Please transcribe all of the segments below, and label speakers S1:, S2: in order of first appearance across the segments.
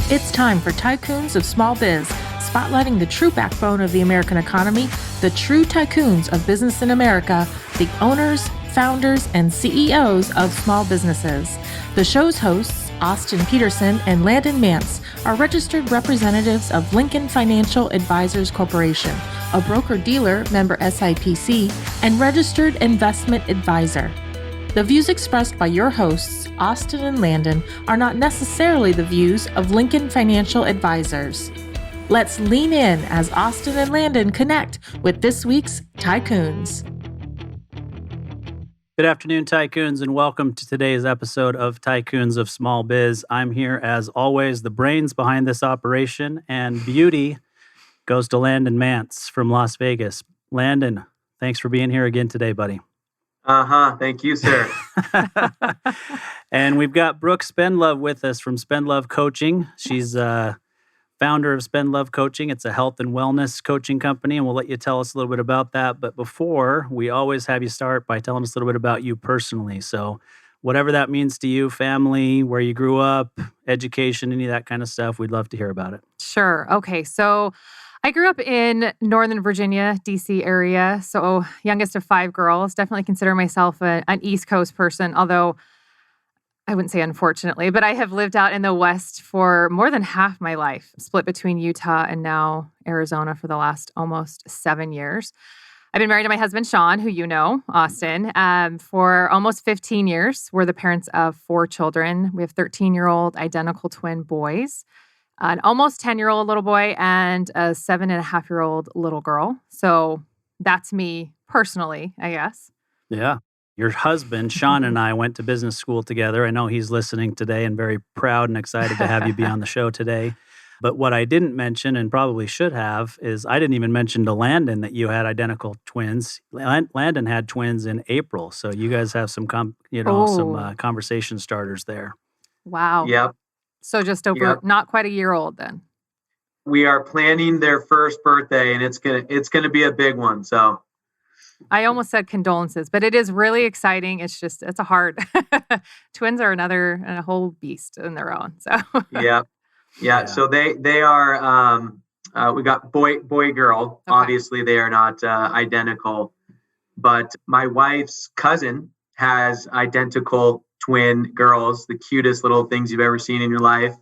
S1: It's time for Tycoons of Small Biz, spotlighting the true backbone of the American economy, the true tycoons of business in America, the owners, founders, and CEOs of small businesses. The show's hosts, Austin Peterson and Landon Mance, are registered representatives of Lincoln Financial Advisors Corporation, a broker-dealer member SIPC, and registered investment advisor. The views expressed by your hosts, Austin and Landon, are not necessarily the views of Lincoln Financial Advisors. Let's lean in as Austin and Landon connect with this week's Tycoons.
S2: Good afternoon, Tycoons, and welcome to today's episode of Tycoons of Small Biz. I'm here, as always, the brains behind this operation, and beauty goes to Landon Mance from Las Vegas. Landon, thanks for being here again today, buddy.
S3: Thank you, sir.
S2: And we've got Brooke Spendlove with us from Spendlove Coaching. She's founder of Spendlove Coaching. It's a health and wellness coaching company, and we'll let you tell us a little bit about that. But before, we always have you start by telling us a little bit about you personally. So whatever that means to you, family, where you grew up, education, any of that kind of stuff, we'd love to hear about it.
S4: Sure. Okay. So I grew up in Northern Virginia, DC area. So youngest of 5 girls. Definitely consider myself an East Coast person, although I wouldn't say unfortunately, but I have lived out in the West for more than half my life, split between Utah and now Arizona for the last almost 7 years. I've been married to my husband, Sean, who you know, Austin, for almost 15 years. We're the parents of 4 children. We have 13-year-old identical twin boys, an almost 10-year-old little boy, and a 7.5-year-old little girl. So that's me personally, I guess.
S2: Yeah. Your husband, Sean, and I went to business school together. I know he's listening today and very proud and excited to have you be on the show today. But what I didn't mention, and probably should have, is I didn't even mention to Landon that you had identical twins. Landon had twins in April. So you guys have some conversation starters there.
S4: Wow.
S3: Yep.
S4: So just over, not quite a year old then.
S3: We are planning their first birthday, and it's gonna be a big one. So
S4: I almost said condolences, but it is really exciting. It's a hard. Twins are a whole beast in their own. So
S3: yeah. So they are. We got boy girl. Okay. Obviously, they are not identical, but my wife's cousin has identical twin girls, the cutest little things you've ever seen in your life.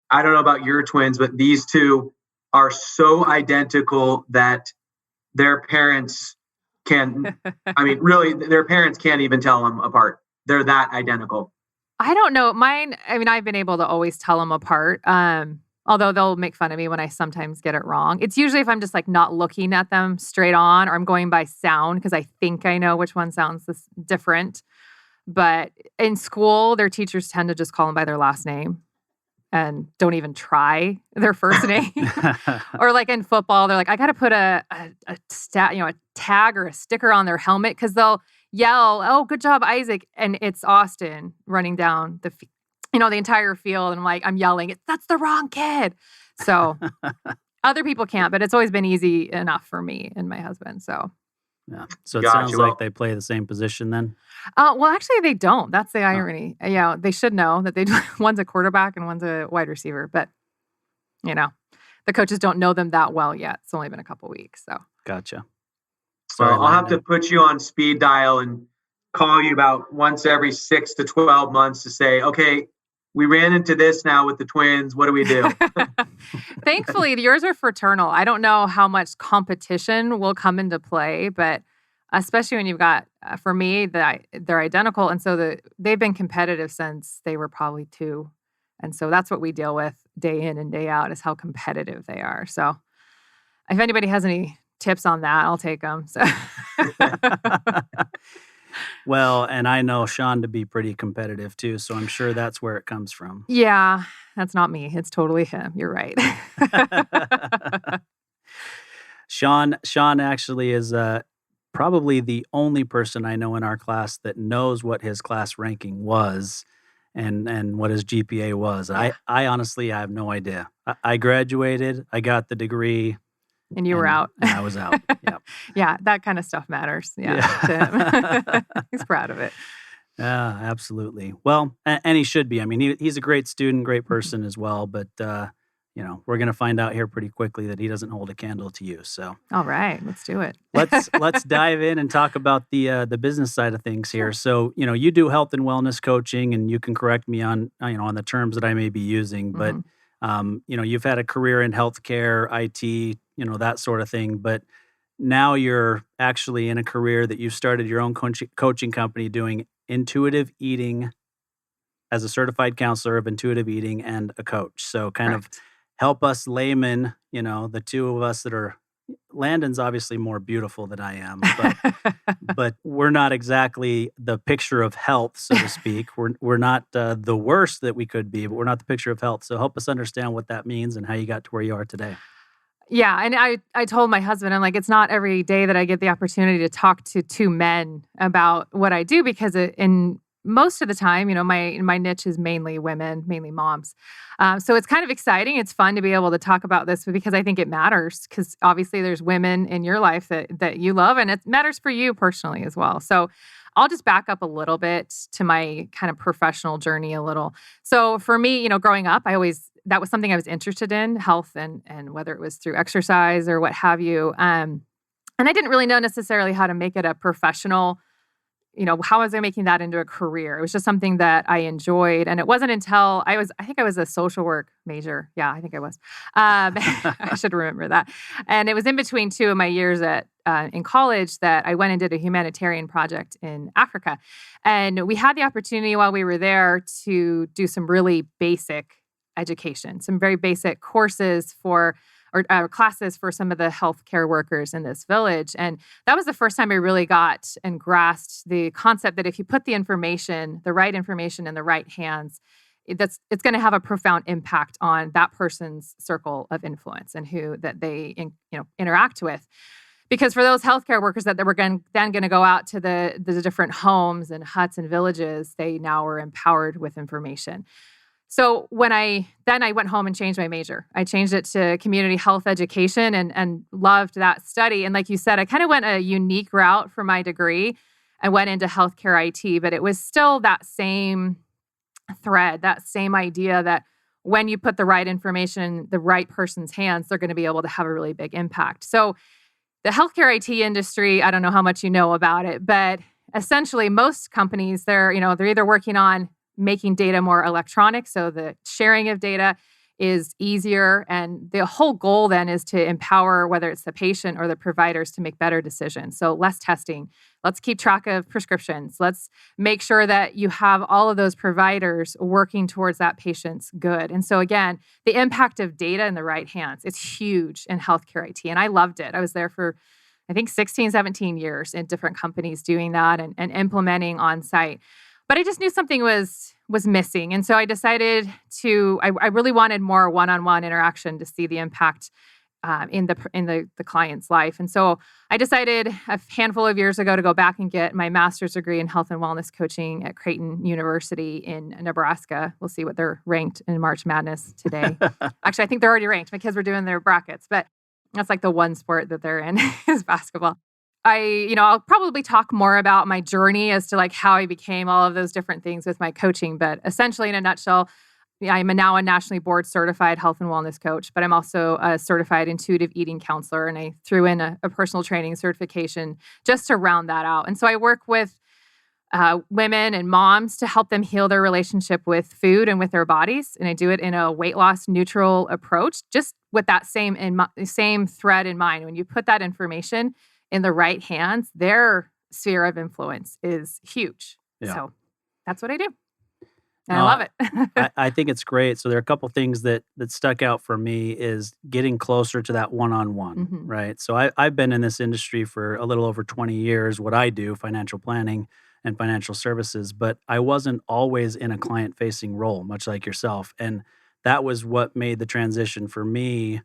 S3: I don't know about your twins, but these two are so identical that their parents their parents can't even tell them apart. They're that identical.
S4: I don't know. Mine, I've been able to always tell them apart. Although they'll make fun of me when I sometimes get it wrong. It's usually if I'm just like not looking at them straight on, or I'm going by sound because I think I know which one sounds different. But in school, their teachers tend to just call them by their last name and don't even try their first name. Or like in football, they're like, I got to put a tag or a sticker on their helmet because they'll yell, "Oh, good job, Isaac," and it's Austin running down the entire field, and I'm yelling, "That's the wrong kid." So other people can't, but it's always been easy enough for me and my husband. So.
S2: Yeah. So it sounds like they play the same position then?
S4: Well, actually, they don't. That's the irony. Yeah, they should know that one's a quarterback and one's a wide receiver. But, the coaches don't know them that well yet. It's only been a couple weeks. So
S2: Gotcha.
S3: Sorry, I'll have to put you on speed dial and call you about once every 6 to 12 months to say, okay, we ran into this now with the twins. What do we do?
S4: Thankfully, yours are fraternal. I don't know how much competition will come into play, but especially when you've got, for me, they're identical. And so they've been competitive since they were probably 2. And so that's what we deal with day in and day out is how competitive they are. So if anybody has any tips on that, I'll take them. So.
S2: Well, and I know Sean to be pretty competitive too, so I'm sure that's where it comes from.
S4: Yeah, that's not me. It's totally him. You're right.
S2: Sean actually is probably the only person I know in our class that knows what his class ranking was and what his GPA was. I honestly have no idea. I graduated, I got the degree.
S4: And you were out.
S2: And I was out. Yeah.
S4: Yeah, that kind of stuff matters. Yeah. He's proud of it.
S2: Yeah, absolutely. Well, and he should be. I mean, he's a great student, great person as well. But we're going to find out here pretty quickly that he doesn't hold a candle to you. So,
S4: all right, let's do it.
S2: let's dive in and talk about the business side of things here. Sure. So, you do health and wellness coaching, and you can correct me on on the terms that I may be using. But you've had a career in healthcare, IT, that sort of thing. But now you're actually in a career that you started your own coaching company doing intuitive eating as a certified counselor of intuitive eating and a coach. So kind of help us laymen, the two of us that are, Landon's obviously more beautiful than I am, but we're not exactly the picture of health, so to speak. We're not the worst that we could be, but we're not the picture of health. So help us understand what that means and how you got to where you are today.
S4: Yeah. And I told my husband, I'm like, it's not every day that I get the opportunity to talk to two men about what I do, because in most of the time, my niche is mainly women, mainly moms. So it's kind of exciting. It's fun to be able to talk about this because I think it matters, because obviously there's women in your life that you love, and it matters for you personally as well. So I'll just back up a little bit to my kind of professional journey a little. So for me, growing up, that was something I was interested in, health and whether it was through exercise or what have you. And I didn't really know necessarily how to make it a professional, how was I making that into a career? It was just something that I enjoyed. And it wasn't until I think I was a social work major. Yeah, I think I was. I should remember that. And it was in between two of my years in college that I went and did a humanitarian project in Africa. And we had the opportunity while we were there to do some really basic education, some very basic courses or classes for some of the healthcare workers in this village. And that was the first time I really got and grasped the concept that if you put the right information in the right hands, it's going to have a profound impact on that person's circle of influence and who that they interact with. Because for those healthcare workers that were then going to go out to the different homes and huts and villages, they now were empowered with information. So when I went home and changed my major. I changed it to community health education and loved that study. And like you said, I kind of went a unique route for my degree. I went into healthcare IT, but it was still that same thread, that same idea that when you put the right information in the right person's hands, they're going to be able to have a really big impact. So the healthcare IT industry, I don't know how much you know about it, but essentially most companies, they're either working on making data more electronic, so the sharing of data is easier. And the whole goal then is to empower, whether it's the patient or the providers, to make better decisions. So less testing. Let's keep track of prescriptions. Let's make sure that you have all of those providers working towards that patient's good. And so again, the impact of data in the right hands, it's huge in healthcare IT. And I loved it. I was there for, I think, 16, 17 years in different companies doing that and implementing on site. But I just knew something was missing. And so I decided I really wanted more one-on-one interaction to see the impact in the client's life. And so I decided a handful of years ago to go back and get my master's degree in health and wellness coaching at Creighton University in Nebraska. We'll see what they're ranked in March Madness today. Actually, I think they're already ranked. My kids were doing their brackets, but that's like the one sport that they're in is basketball. I'll probably talk more about my journey as to like how I became all of those different things with my coaching. But essentially, in a nutshell, I'm now a nationally board certified health and wellness coach, but I'm also a certified intuitive eating counselor. And I threw in a personal training certification just to round that out. And so I work with women and moms to help them heal their relationship with food and with their bodies. And I do it in a weight loss neutral approach, just with that same thread in mind. When you put that information in the right hands, their sphere of influence is huge. Yeah. So that's what I do. And I love it.
S2: I think it's great. So there are a couple things that stuck out for me is getting closer to that one-on-one, right? So I've been in this industry for a little over 20 years, what I do, financial planning and financial services, but I wasn't always in a client-facing role, much like yourself. And that was what made the transition for me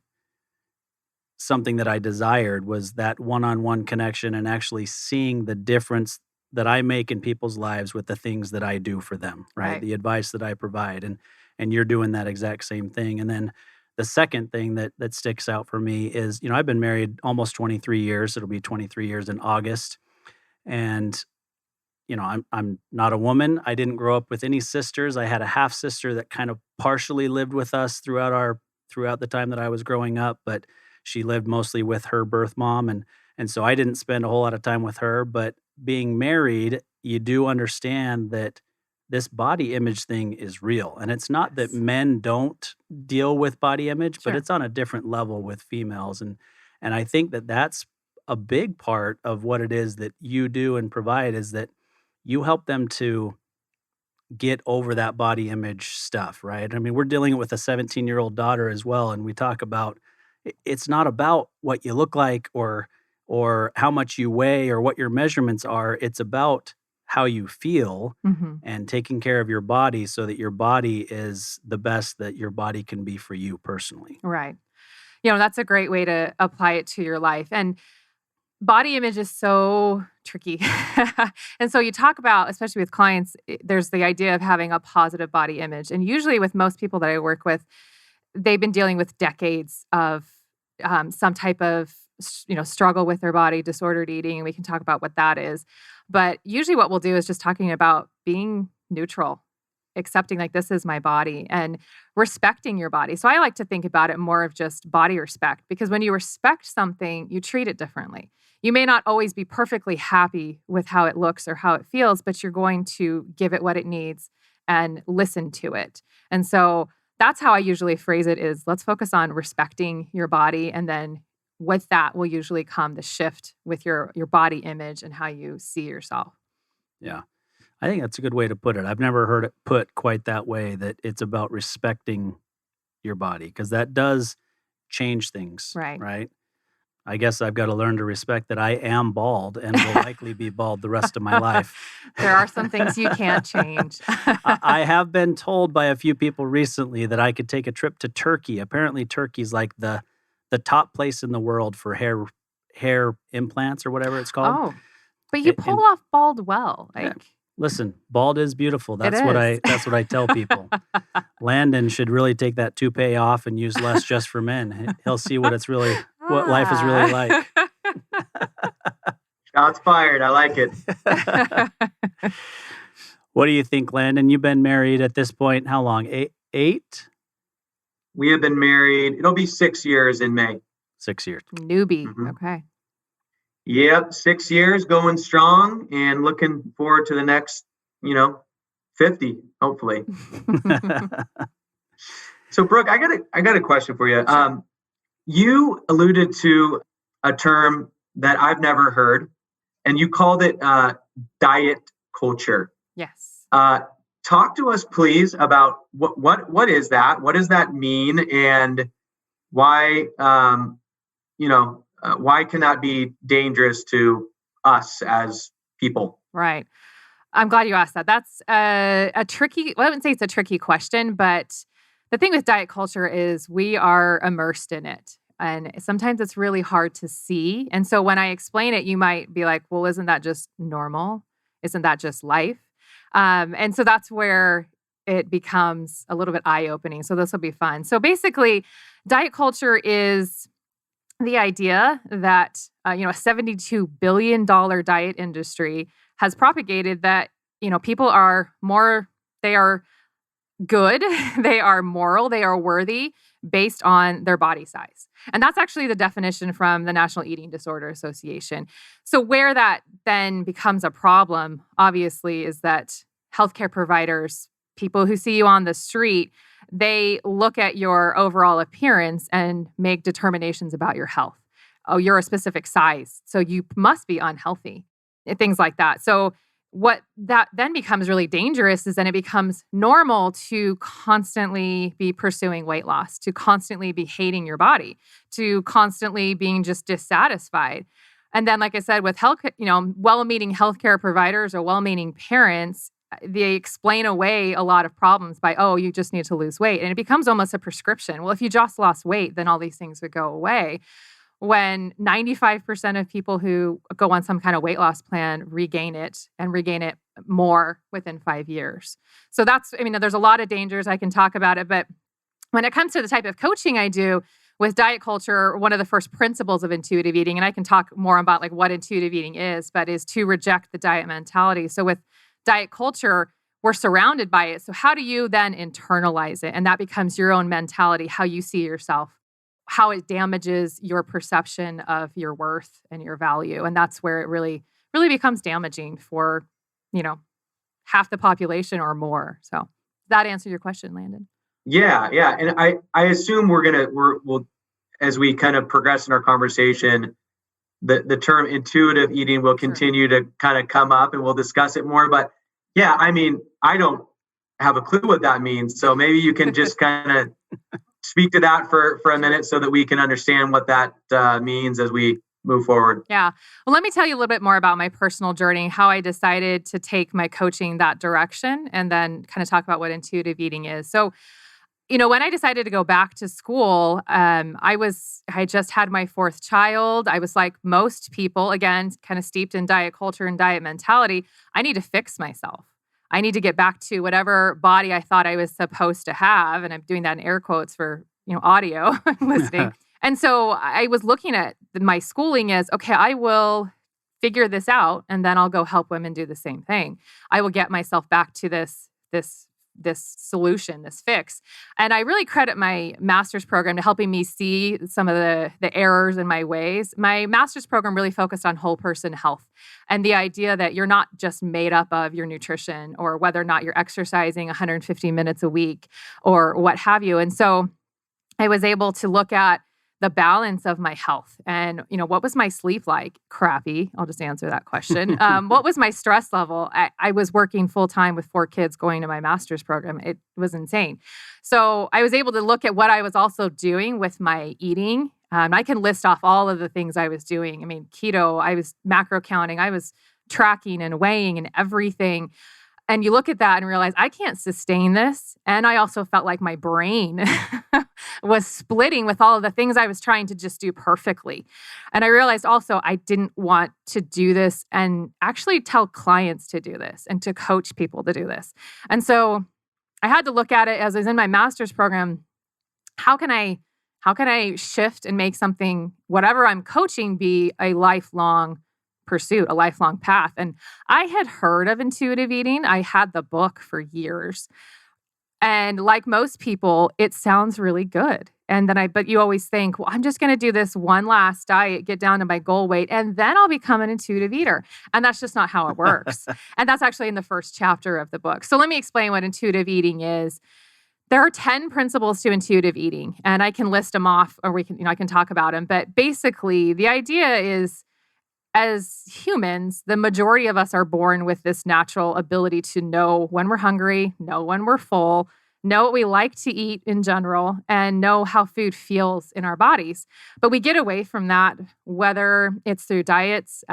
S2: something that I desired, was that one-on-one connection and actually seeing the difference that I make in people's lives with the things that I do for them, right? The advice that I provide. And you're doing that exact same thing. And then the second thing that sticks out for me is, I've been married almost 23 years. It'll be 23 years in August. And, I'm not a woman. I didn't grow up with any sisters. I had a half sister that kind of partially lived with us throughout throughout the time that I was growing up, but she lived mostly with her birth mom. And so I didn't spend a whole lot of time with her. But being married, you do understand that this body image thing is real. And it's not that
S4: Yes.
S2: men don't deal with body image, but
S4: Sure.
S2: it's on a different level with females. And I think that that's a big part of what it is that you do and provide, is that you help them to get over that body image stuff, right? I mean, we're dealing with a 17-year-old daughter as well, and we talk about it's not about what you look like or how much you weigh or what your measurements are. It's about how you feel
S4: Mhm.
S2: and taking care of your body so that your body is the best that your body can be for you personally.
S4: Right. That's a great way to apply it to your life. And body image is so tricky. And so you talk about, especially with clients, there's the idea of having a positive body image. And usually with most people that I work with, they've been dealing with decades of some type of struggle with their body, disordered eating, and we can talk about what that is. But usually what we'll do is just talking about being neutral, accepting like this is my body and respecting your body. So I like to think about it more of just body respect, because when you respect something, you treat it differently. You may not always be perfectly happy with how it looks or how it feels, but you're going to give it what it needs and listen to it. And so that's how I usually phrase it, is let's focus on respecting your body. And then with that will usually come the shift with your body image and how you see yourself.
S2: Yeah. I think that's a good way to put it. I've never heard it put quite that way, that it's about respecting your body, because that does change things,
S4: Right.
S2: right? I guess I've got to learn to respect that I am bald and will likely be bald the rest of my life.
S4: There are some things you can't change.
S2: I have been told by a few people recently that I could take a trip to Turkey. Apparently, Turkey's like the top place in the world for hair implants or whatever it's called.
S4: Oh, but you pull
S2: And
S4: off bald well.
S2: Yeah.
S4: Like
S2: listen, bald is beautiful.
S4: It
S2: That's what
S4: is.
S2: that's what I tell people. Landon should really take that toupee off and use less just for men. He'll see what life is really like.
S3: Shots fired. I like it.
S2: What do you think, Landon? You've been married at this point how long? Eight?
S3: We have been married. It'll be 6 years in May.
S2: 6 years.
S4: Newbie.
S3: Mhm.
S4: Okay.
S3: Yep, 6 years going strong and looking forward to the next, 50, hopefully. So, Brooke, I got a question for you. You alluded to a term that I've never heard, and you called it diet culture.
S4: Yes.
S3: Talk to us, please, about what is that? What does that mean, and why why can that be dangerous to us as people?
S4: Right. I'm glad you asked that. That's a tricky, well, I wouldn't say it's a tricky question, but the thing with diet culture is we are immersed in it. And sometimes it's really hard to see. And so when I explain it, you might be like, well, isn't that just normal? Isn't that just life? And so that's where it becomes a little bit eye-opening. So this will be fun. So basically, diet culture is the idea that a $72 billion diet industry has propagated that people are they are good, they are moral, they are worthy based on their body size. And that's actually the definition from the National Eating Disorder Association. So where that then becomes a problem, obviously, is that healthcare providers, people who see you on the street, they look at your overall appearance and make determinations about your health. Oh, you're a specific size, so you must be unhealthy, things like that. So what that then becomes really dangerous is then it becomes normal to constantly be pursuing weight loss, to constantly be hating your body, to constantly being just dissatisfied. And then, like I said, with well-meaning healthcare providers or well-meaning parents, they explain away a lot of problems by, oh, you just need to lose weight. And it becomes almost a prescription. Well, if you just lost weight, then all these things would go away. When 95% of people who go on some kind of weight loss plan regain it more within 5 years. So there's a lot of dangers. I can talk about it. But when it comes to the type of coaching I do with diet culture, one of the first principles of intuitive eating, and I can talk more about like what intuitive eating is, but is to reject the diet mentality. So with diet culture, we're surrounded by it. So how do you then internalize it? And that becomes your own mentality, how you see yourself, how it damages your perception of your worth and your value. And that's where it really, really becomes damaging for, half the population or more. So does that answer your question, Landon?
S3: Yeah. And I assume we'll, as we kind of progress in our conversation, the term intuitive eating will continue to kind of come up and we'll discuss it more. But yeah, I mean, I don't have a clue what that means. So maybe you can just kind of speak to that for a minute so that we can understand what that means as we move forward.
S4: Yeah. Well, let me tell you a little bit more about my personal journey, how I decided to take my coaching that direction, and then kind of talk about what intuitive eating is. So, when I decided to go back to school, I just had my fourth child. I was like most people, again, kind of steeped in diet culture and diet mentality. I need to fix myself. I need to get back to whatever body I thought I was supposed to have. And I'm doing that in air quotes for, audio listening. And so I was looking at my schooling as, okay, I will figure this out and then I'll go help women do the same thing. I will get myself back to this solution, this fix. And I really credit my master's program to helping me see some of the errors in my ways. My master's program really focused on whole person health and the idea that you're not just made up of your nutrition or whether or not you're exercising 150 minutes a week or what have you. And so I was able to look at the balance of my health and, what was my sleep like? Crappy. I'll just answer that question. What was my stress level? I was working full time with 4 kids going to my master's program. It was insane. So I was able to look at what I was also doing with my eating. I can list off all of the things I was doing. I mean, keto, I was macro counting, I was tracking and weighing and everything. And you look at that and realize I can't sustain this. And I also felt like my brain was splitting with all of the things I was trying to just do perfectly. And I realized also I didn't want to do this and actually tell clients to do this and to coach people to do this. And so I had to look at it as I was in my master's program. How can I shift and make something, whatever I'm coaching, be a lifelong pursuit, a lifelong path? And I had heard of intuitive eating. I had the book for years. And like most people, it sounds really good. And then but you always think, well, I'm just going to do this one last diet, get down to my goal weight, and then I'll become an intuitive eater. And that's just not how it works. And that's actually in the first chapter of the book. So let me explain what intuitive eating is. There are 10 principles to intuitive eating, and I can list them off, or I can talk about them. But basically, the idea is, as humans, the majority of us are born with this natural ability to know when we're hungry, know when we're full, know what we like to eat in general, and know how food feels in our bodies. But we get away from that, whether it's through diets,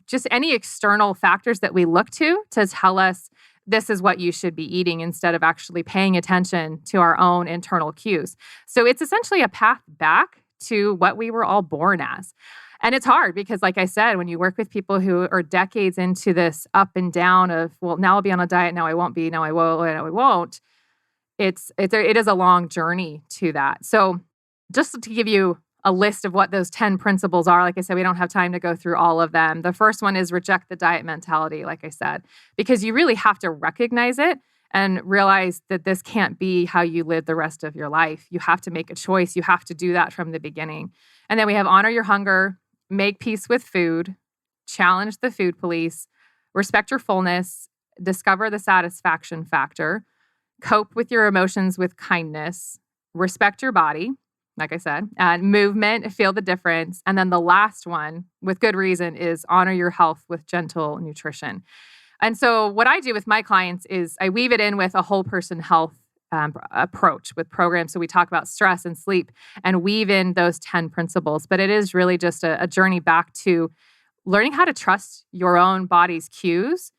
S4: just any external factors that we look to tell us this is what you should be eating, instead of actually paying attention to our own internal cues. So it's essentially a path back to what we were all born as. And it's hard because, like I said, when you work with people who are decades into this up and down of, well, now I'll be on a diet, now I won't be, now I will, now I won't. It is a long journey to that. So just to give you a list of what those 10 principles are, like I said, we don't have time to go through all of them. The first one is reject the diet mentality, like I said, because you really have to recognize it and realize that this can't be how you live the rest of your life. You have to make a choice. You have to do that from the beginning. And then we have honor your hunger, make peace with food, challenge the food police, respect your fullness, discover the satisfaction factor, cope with your emotions with kindness, respect your body, like I said, and movement, feel the difference. And then the last one, with good reason, is honor your health with gentle nutrition. And so what I do with my clients is I weave it in with a whole person health approach with programs. So we talk about stress and sleep and weave in those 10 principles. But it is really just a journey back to learning how to trust your own body's cues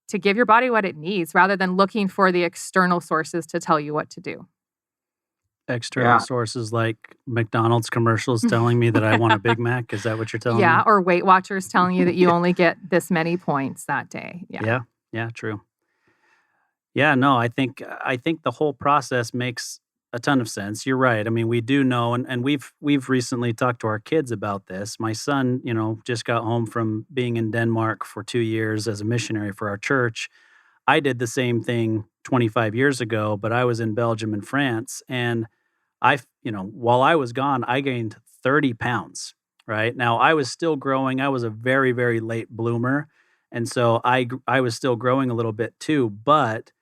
S4: to give your body what it needs, rather than looking for the external sources to tell you what to do.
S2: External sources like McDonald's commercials telling me that I want a Big Mac. Is that what you're telling me?
S4: Yeah, or Weight Watchers telling you that you only get this many points that day.
S2: Yeah, true. Yeah, no, I think the whole process makes a ton of sense. You're right. I mean, we do know, and we've recently talked to our kids about this. My son, just got home from being in Denmark for 2 years as a missionary for our church. I did the same thing 25 years ago, but I was in Belgium and France, and while I was gone, I gained 30 pounds, right? Now, I was still growing. I was a very, very late bloomer. And so I was still growing a little bit too, but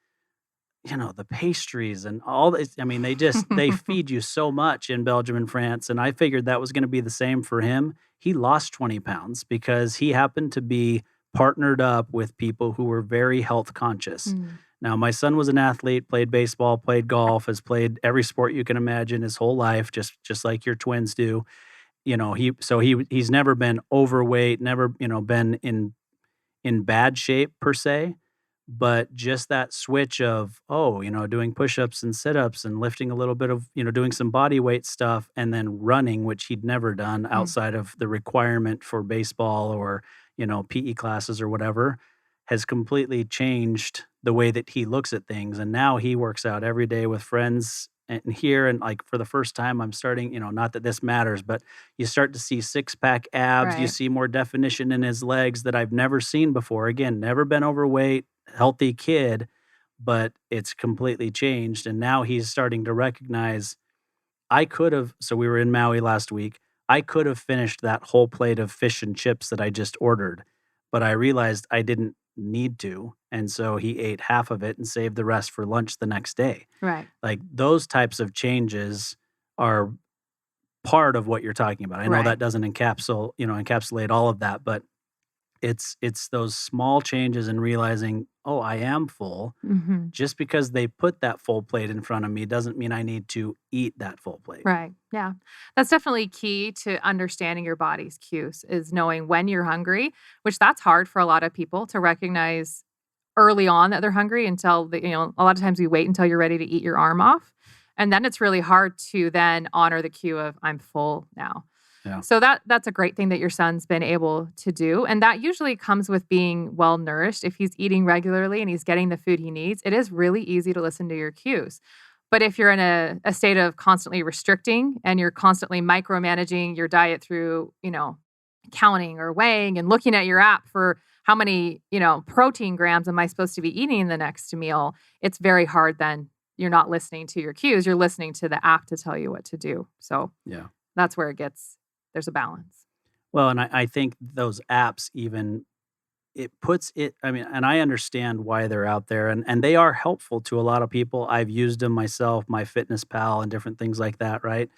S2: the pastries and all this, I mean, they feed you so much in Belgium and France. And I figured that was going to be the same for him. He lost 20 pounds because he happened to be partnered up with people who were very health conscious.
S4: Mm.
S2: Now, my son was an athlete, played baseball, played golf, has played every sport you can imagine his whole life, just like your twins do. He's never been overweight, never, been in bad shape per se, but just that switch of, doing push-ups and sit-ups and lifting a little bit of, doing some body weight stuff and then running, which he'd never done outside of the requirement for baseball or, PE classes or whatever, has completely changed the way that he looks at things. And now he works out every day with friends and like for the first time, I'm starting, not that this matters, but you start to see six-pack abs. You
S4: Right.
S2: see more definition in his legs that I've never seen before. Again, never been overweight, healthy kid, but it's completely changed. And now he's starting to recognize so we were in Maui last week. I could have finished that whole plate of fish and chips that I just ordered, but I realized I didn't need to. And so he ate half of it and saved the rest for lunch the next day.
S4: Right.
S2: Like those types of changes are part of what you're talking about. I know
S4: Right.
S2: that doesn't encapsulate all of that, but it's those small changes in realizing, oh, I am full.
S4: Hmm.
S2: Just because they put that full plate in front of me doesn't mean I need to eat that full plate.
S4: Right. Yeah. That's definitely key to understanding your body's cues is knowing when you're hungry, which that's hard for a lot of people to recognize early on that they're hungry until a lot of times we wait until you're ready to eat your arm off. And then it's really hard to then honor the cue of I'm full now.
S2: Yeah.
S4: So that's a great thing that your son's been able to do. And that usually comes with being well nourished. If he's eating regularly and he's getting the food he needs, it is really easy to listen to your cues. But if you're in a state of constantly restricting and you're constantly micromanaging your diet through, counting or weighing and looking at your app for how many, protein grams am I supposed to be eating in the next meal, it's very hard then. You're not listening to your cues. You're listening to the app to tell you what to do. So
S2: Yeah.
S4: that's where there's a balance.
S2: Well, and I think those apps even, it puts it, I mean, and I understand why they're out there and they are helpful to a lot of people. I've used them myself, MyFitnessPal and different things like that, right?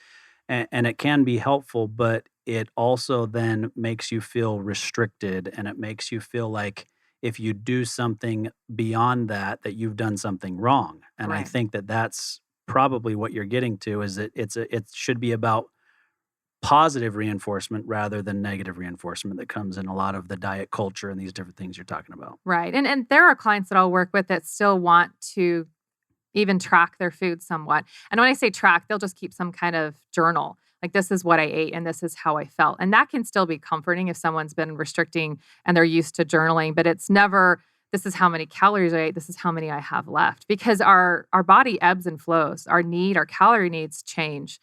S2: And it can be helpful, but it also then makes you feel restricted and it makes you feel like if you do something beyond that you've done something wrong. And I
S4: Right.
S2: think that's probably what you're getting to is that it should be about positive reinforcement rather than negative reinforcement that comes in a lot of the diet culture and these different things you're talking about.
S4: Right. And there are clients that I'll work with that still want to even track their food somewhat. And when I say track, they'll just keep some kind of journal. Like this is what I ate and this is how I felt. And that can still be comforting if someone's been restricting and they're used to journaling, but it's never this is how many calories I ate, this is how many I have left. Because our body ebbs and flows. Our calorie needs change.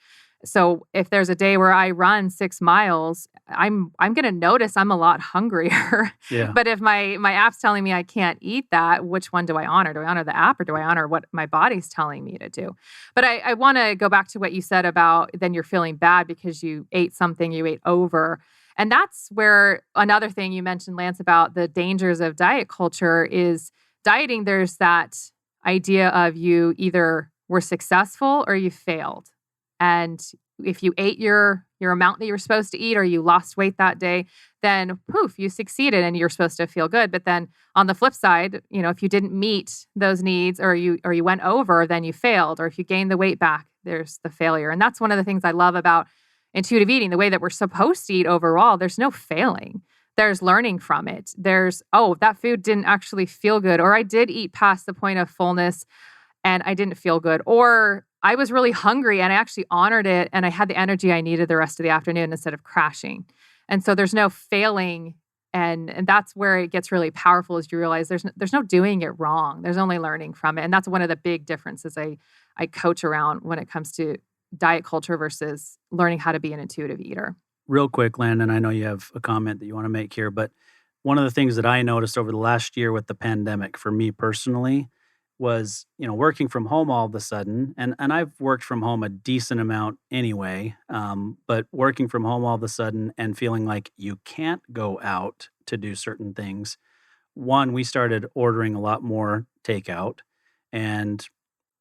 S4: So if there's a day where I run 6 miles, I'm going to notice I'm a lot hungrier.
S2: Yeah.
S4: But if my app's telling me I can't eat that, which one do I honor? Do I honor the app or do I honor what my body's telling me to do? But I want to go back to what you said about then you're feeling bad because you ate something, you ate over. And that's where another thing you mentioned, Lance, about the dangers of diet culture is dieting. There's that idea of you either were successful or you failed. And if you ate your amount that you were supposed to eat or you lost weight that day, then poof, you succeeded and you're supposed to feel good. But then on the flip side, if you didn't meet those needs or you went over, then you failed. Or if you gained the weight back, there's the failure. And that's one of the things I love about intuitive eating, the way that we're supposed to eat overall. There's no failing. There's learning from it. There's, that food didn't actually feel good, or I did eat past the point of fullness and I didn't feel good, or I was really hungry and I actually honored it and I had the energy I needed the rest of the afternoon instead of crashing. And so there's no failing. And that's where it gets really powerful is you realize there's no doing it wrong. There's only learning from it. And that's one of the big differences I coach around when it comes to diet culture versus learning how to be an intuitive eater.
S2: Real quick, Landon, I know you have a comment that you want to make here, but one of the things that I noticed over the last year with the pandemic for me personally was, working from home all of a sudden, and I've worked from home a decent amount anyway, but working from home all of a sudden and feeling like you can't go out to do certain things. One, we started ordering a lot more takeout, and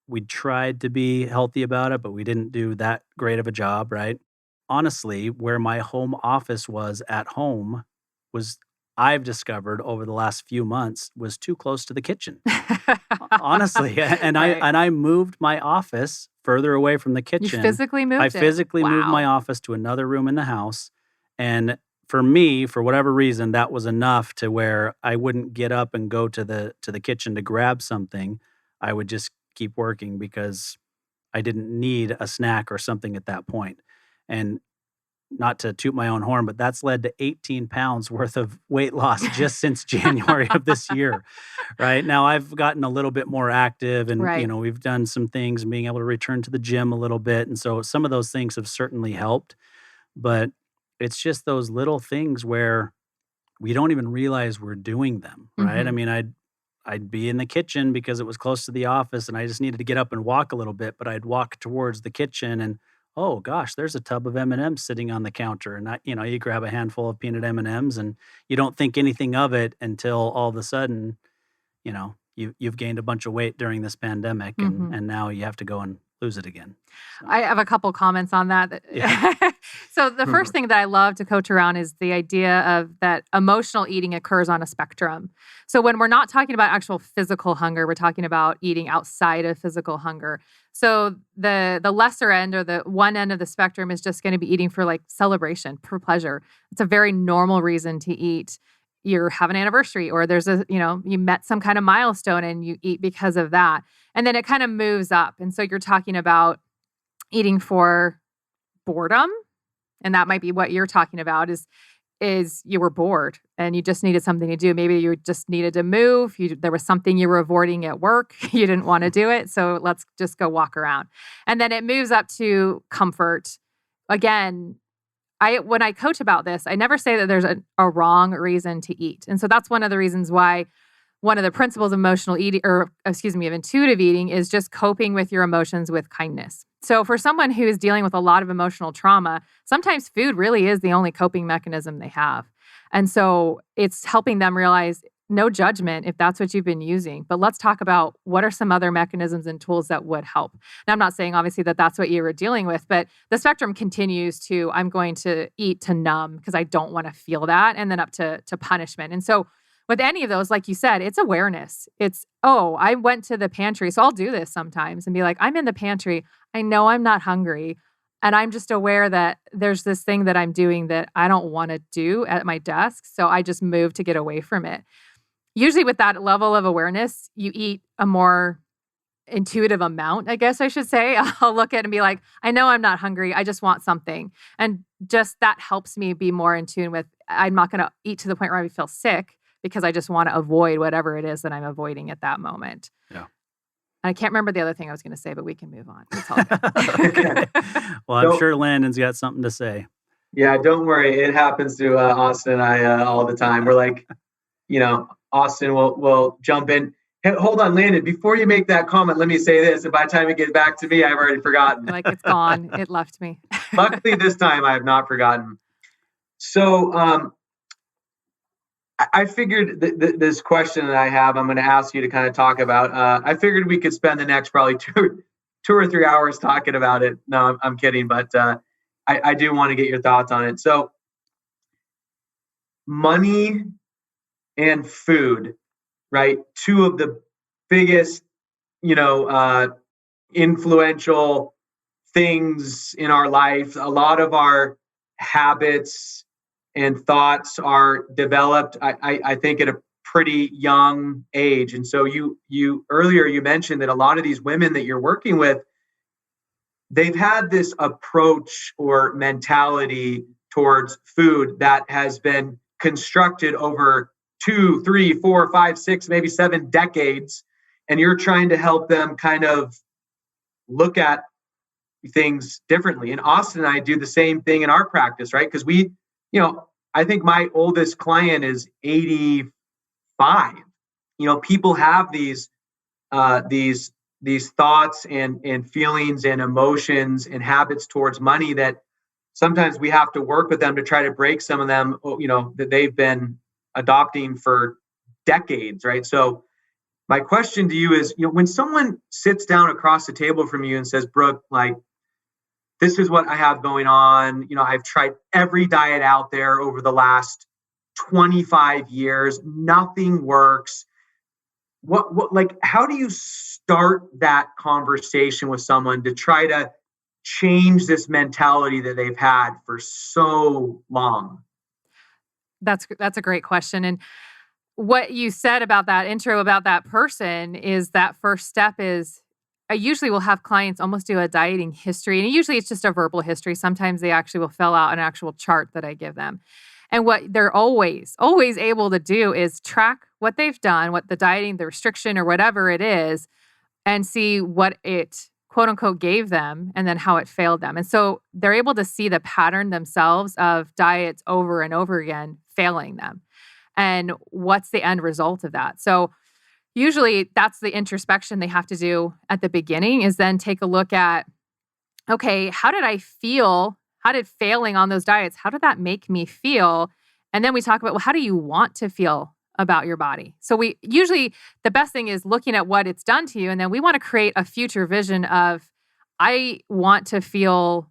S2: we tried to be healthy about it, but we didn't do that great of a job, right? Honestly, where my home office was at home was, I've discovered over the last few months, was too close to the kitchen. Honestly, and
S4: Right.
S2: I moved my office further away from the
S4: You
S2: kitchen.
S4: physically moved
S2: I
S4: it?
S2: physically moved my
S4: Wow.
S2: office to another room in the house, and for me, for whatever reason, that was enough to where I wouldn't get up and go to the kitchen to grab something. I would just keep working because I didn't need a snack or something at that point. And not to toot my own horn, but that's led to 18 pounds worth of weight loss just since January of this year. Right now, I've gotten a little bit more active, and
S4: Right.
S2: we've done some things, being able to return to the gym a little bit, and so some of those things have certainly helped. But it's just those little things where we don't even realize we're doing them, right? I
S4: Mhm.
S2: mean, I'd be in the kitchen because it was close to the office and I just needed to get up and walk a little bit, but I'd walk towards the kitchen and, oh gosh, there's a tub of M&Ms sitting on the counter, and you grab a handful of peanut M&Ms and you don't think anything of it until all of a sudden, you've gained a bunch of weight during this pandemic, and
S4: Mhm.
S2: and now you have to go and lose it again. So,
S4: I have a couple comments on that.
S2: yeah.
S4: So the first thing that I love to coach around is the idea of that emotional eating occurs on a spectrum. So when we're not talking about actual physical hunger, we're talking about eating outside of physical hunger. So the lesser end, or the one end of the spectrum, is just going to be eating for like celebration, for pleasure. It's a very normal reason to eat. You have an anniversary, or there's you met some kind of milestone and you eat because of that. And then it kind of moves up. And so you're talking about eating for boredom, and that might be what you're talking about, is you were bored and you just needed something to do. Maybe you just needed to move. There was something you were avoiding at work. You didn't want to do it. So let's just go walk around. And then it moves up to comfort. Again, when I coach about this, I never say that there's a wrong reason to eat. And so that's one of the reasons why one of the principles of emotional eating, or excuse me, of intuitive eating, is just coping with your emotions with kindness. So for someone who is dealing with a lot of emotional trauma, sometimes food really is the only coping mechanism they have. And so it's helping them realize, no judgment if that's what you've been using, but let's talk about what are some other mechanisms and tools that would help. Now, I'm not saying obviously that that's what you were dealing with, but the spectrum continues to, I'm going to eat to numb because I don't want to feel that, and then up to punishment. And so with any of those, like you said, it's awareness. It's, oh, I went to the pantry. So I'll do this sometimes and be like, I'm in the pantry. I know I'm not hungry. And I'm just aware that there's this thing that I'm doing that I don't want to do at my desk. So I just move to get away from it. Usually with that level of awareness, you eat a more intuitive amount, I guess I should say. I'll look at it and be like, I know I'm not hungry. I just want something. And just that helps me be more in tune with, I'm not going to eat to the point where I feel sick, because I just want to avoid whatever it is that I'm avoiding at that moment.
S2: Yeah.
S4: And I can't remember the other thing I was going to say, but we can move on. It's all good.
S2: Okay. Well, I'm sure Landon's got something to say.
S3: Yeah, don't worry. It happens to Austin and I all the time. We're like, Austin will jump in. Hey, hold on, Landon, before you make that comment, let me say this. And by the time it gets back to me, I've already forgotten.
S4: Like, it's gone. It left me.
S3: Luckily, this time I have not forgotten. So I figured this question that I have, I'm going to ask you to kind of talk about. I figured we could spend the next probably two or 3 hours talking about it. No, I'm kidding, but I do want to get your thoughts on it. So money and food, right? Two of the biggest, influential things in our life. A lot of our habits and thoughts are developed, I think, at a pretty young age. And so you earlier you mentioned that a lot of these women that you're working with, they've had this approach or mentality towards food that has been constructed over 2, 3, 4, 5, 6, maybe 7 decades. And you're trying to help them kind of look at things differently. And Austin and I do the same thing in our practice, right? Because we, I think my oldest client is 85. People have these thoughts and feelings and emotions and habits towards money that sometimes we have to work with them to try to break some of them, that they've been adopting for decades, right? So my question to you is, when someone sits down across the table from you and says, Brooke, like, this is what I have going on. I've tried every diet out there over the last 25 years. Nothing works. How do you start that conversation with someone to try to change this mentality that they've had for so long?
S4: That's a great question. And what you said about that intro about that person is that first step is I usually will have clients almost do a dieting history. And usually it's just a verbal history. Sometimes they actually will fill out an actual chart that I give them. And what they're always able to do is track what they've done, what the dieting, the restriction, or whatever it is, and see what it quote unquote gave them and then how it failed them. And so they're able to see the pattern themselves of diets over and over again failing them. And what's the end result of that? So usually that's the introspection they have to do at the beginning, is then take a look at, okay, how did I feel? How did failing on those diets, how did that make me feel? And then we talk about, well, how do you want to feel about your body? So we usually, the best thing is looking at what it's done to you. And then we want to create a future vision of, I want to feel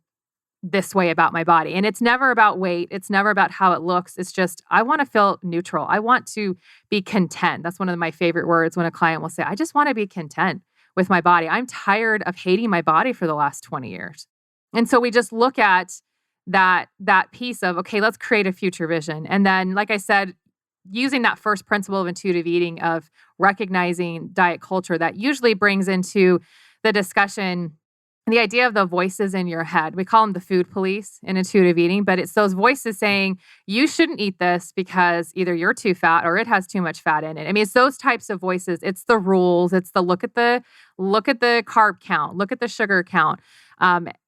S4: this way about my body. And it's never about weight. It's never about how it looks. It's just, I want to feel neutral. I want to be content. That's one of my favorite words when a client will say, I just want to be content with my body. I'm tired of hating my body for the last 20 years. And so we just look at that piece of, okay, let's create a future vision. And then, like I said, using that first principle of intuitive eating, of recognizing diet culture, that usually brings into the discussion the idea of the voices in your head. We call them the food police in intuitive eating, but it's those voices saying, you shouldn't eat this because either you're too fat or it has too much fat in it. I mean, it's those types of voices. It's the rules. It's the look at the carb count, look at the sugar count.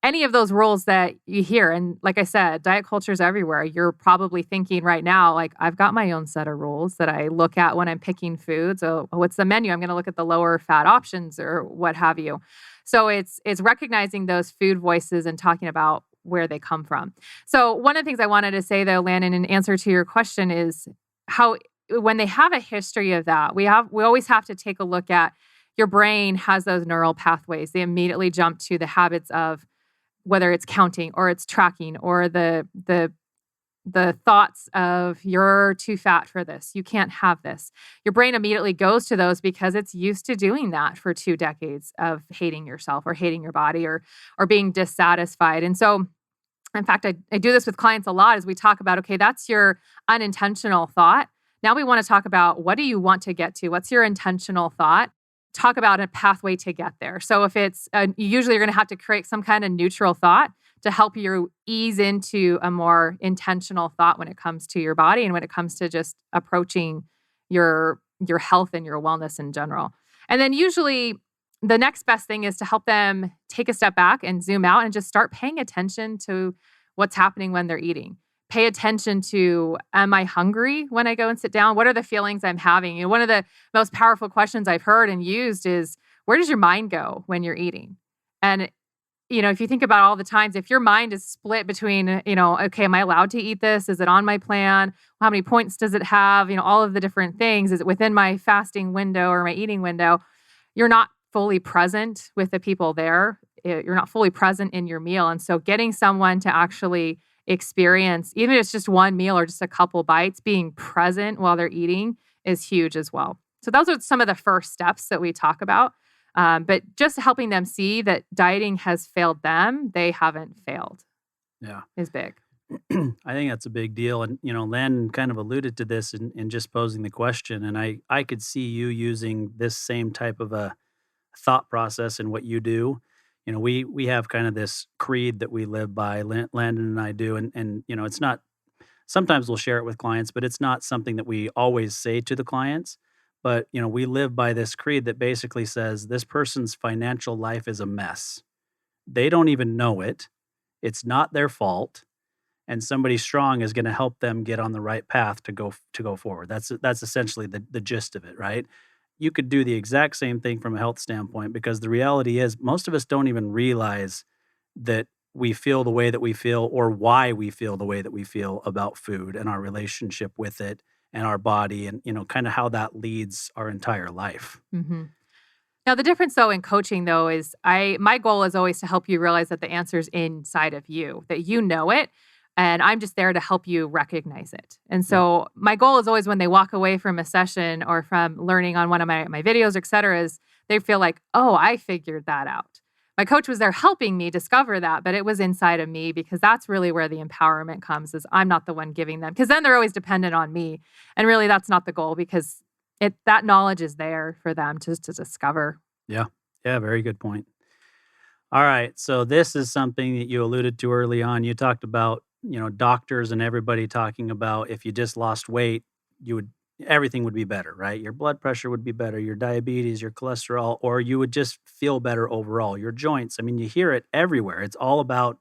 S4: Any of those rules that you hear. And like I said, diet culture is everywhere. You're probably thinking right now, like, I've got my own set of rules that I look at when I'm picking foods. So what's the menu? I'm going to look at the lower fat options or what have you. So it's recognizing those food voices and talking about where they come from. So one of the things I wanted to say, though, Landon, in answer to your question, is how when they have a history of that, we always have to take a look at, your brain has those neural pathways. They immediately jump to the habits of whether it's counting or it's tracking or the thoughts of, you're too fat for this, you can't have this. Your brain immediately goes to those because it's used to doing that for 2 decades of hating yourself or hating your body or being dissatisfied. And so, in fact, I do this with clients a lot as we talk about, okay, that's your unintentional thought. Now we want to talk about, what do you want to get to? What's your intentional thought? Talk about a pathway to get there. So if it's, usually you're going to have to create some kind of neutral thought to help you ease into a more intentional thought when it comes to your body and when it comes to just approaching your health and your wellness in general. And then usually the next best thing is to help them take a step back and zoom out and just start paying attention to what's happening when they're eating. Pay attention to, am I hungry when I go and sit down? What are the feelings I'm having? One of the most powerful questions I've heard and used is, where does your mind go when you're eating? And, if you think about all the times, if your mind is split between, okay, am I allowed to eat this? Is it on my plan? How many points does it have? All of the different things. Is it within my fasting window or my eating window? You're not fully present with the people there. You're not fully present in your meal. And so getting someone to actually experience, even if it's just one meal or just a couple bites, being present while they're eating is huge as well. So those are some of the first steps that we talk about. But just helping them see that dieting has failed them, they haven't failed.
S2: Yeah.
S4: Is big.
S2: I think that's a big deal. And, Landon kind of alluded to this in just posing the question. And I could see you using this same type of a thought process in what you do. We have kind of this creed that we live by, Landon and I do. And it's not, sometimes we'll share it with clients, but it's not something that we always say to the clients. But, we live by this creed that basically says this person's financial life is a mess. They don't even know it. It's not their fault. and somebody strong is going to help them get on the right path to go forward. That's essentially the gist of it, right? You could do the exact same thing from a health standpoint, because the reality is most of us don't even realize that we feel the way that we feel, or why we feel the way that we feel about food and our relationship with it and our body, and kind of how that leads our entire life.
S4: Mm-hmm. Now, the difference, though, in coaching, though, is my goal is always to help you realize that the answer is inside of you, that you know it, and I'm just there to help you recognize it. And so my goal is always, when they walk away from a session or from learning on one of my videos, et cetera, is they feel like, oh, I figured that out. My coach was there helping me discover that, but it was inside of me, because that's really where the empowerment comes, is I'm not the one giving them, because then they're always dependent on me. And really, that's not the goal, because that knowledge is there for them to discover.
S2: Yeah, very good point. All right, so this is something that you alluded to early on. You talked about, doctors and everybody talking about if you just lost weight, everything would be better, right? Your blood pressure would be better, your diabetes, your cholesterol, or you would just feel better overall. Your joints, I mean, you hear it everywhere. It's all about,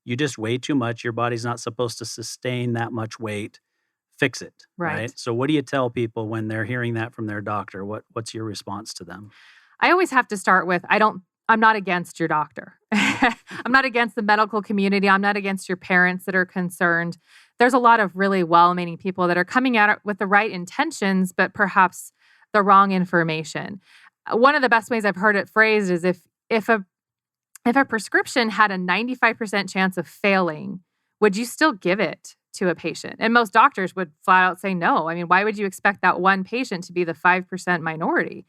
S2: you just weigh too much. Your body's not supposed to sustain that much weight. Fix it, right? So what do you tell people when they're hearing that from their doctor? What's your response to them?
S4: I always have to start with, I'm not against your doctor. I'm not against the medical community. I'm not against your parents that are concerned. There's a lot of really well-meaning people that are coming at it with the right intentions, but perhaps the wrong information. One of the best ways I've heard it phrased is if a prescription had a 95% chance of failing, would you still give it to a patient? And most doctors would flat out say no. I mean, why would you expect that one patient to be the 5% minority?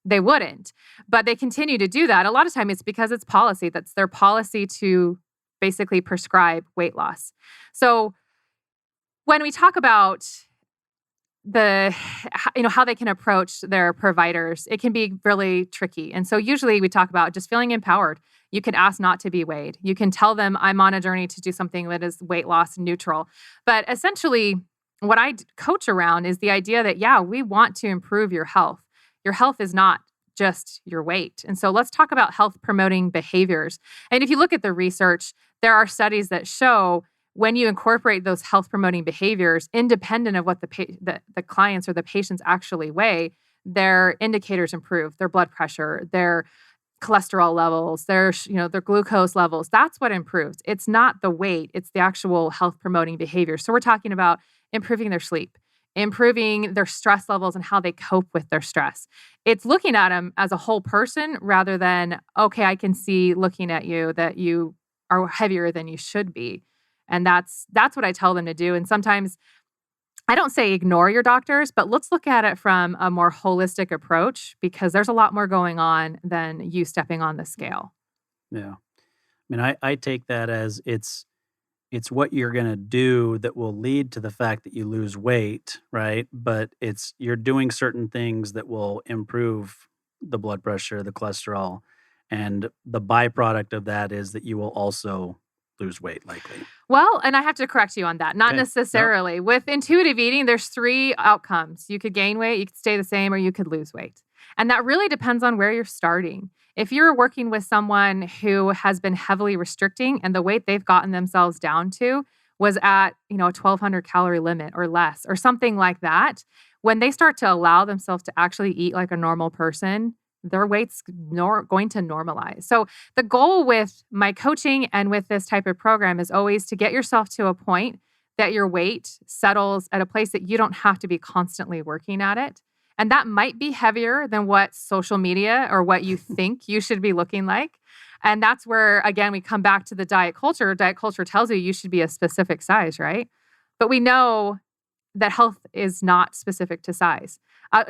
S4: They wouldn't, but they continue to do that. A lot of time it's because it's policy. That's their policy to basically prescribe weight loss. So when we talk about how they can approach their providers, it can be really tricky. And so usually we talk about just feeling empowered. You can ask not to be weighed. You can tell them, I'm on a journey to do something that is weight loss neutral. But essentially what I coach around is the idea that, we want to improve your health. Your health is not just your weight. And so let's talk about health promoting behaviors. And if you look at the research, there are studies that show when you incorporate those health promoting behaviors, independent of what the clients or the patients actually weigh, their indicators improve, their blood pressure, their cholesterol levels, their glucose levels. That's what improves. It's not the weight, it's the actual health promoting behavior. So we're talking about improving their sleep, improving their stress levels and how they cope with their stress. It's looking at them as a whole person rather than, okay, I can see looking at you that you are heavier than you should be. And that's what I tell them to do. And sometimes I don't say ignore your doctors, but let's look at it from a more holistic approach, because there's a lot more going on than you stepping on the scale.
S2: Yeah. I mean, I take that as it's what you're going to do that will lead to the fact that you lose weight, right? But you're doing certain things that will improve the blood pressure, the cholesterol, and the byproduct of that is that you will also lose weight, likely.
S4: Well, and I have to correct you on that. Not necessarily. Nope. With intuitive eating, there's 3 outcomes. You could gain weight, you could stay the same, or you could lose weight. And that really depends on where you're starting. If you're working with someone who has been heavily restricting and the weight they've gotten themselves down to was at, a 1,200 calorie limit or less or something like that, when they start to allow themselves to actually eat like a normal person, their weight's going to normalize. So the goal with my coaching and with this type of program is always to get yourself to a point that your weight settles at a place that you don't have to be constantly working at it. And that might be heavier than what social media or what you think you should be looking like. And that's where, again, we come back to the diet culture. Diet culture tells you should be a specific size, right? But we know that health is not specific to size.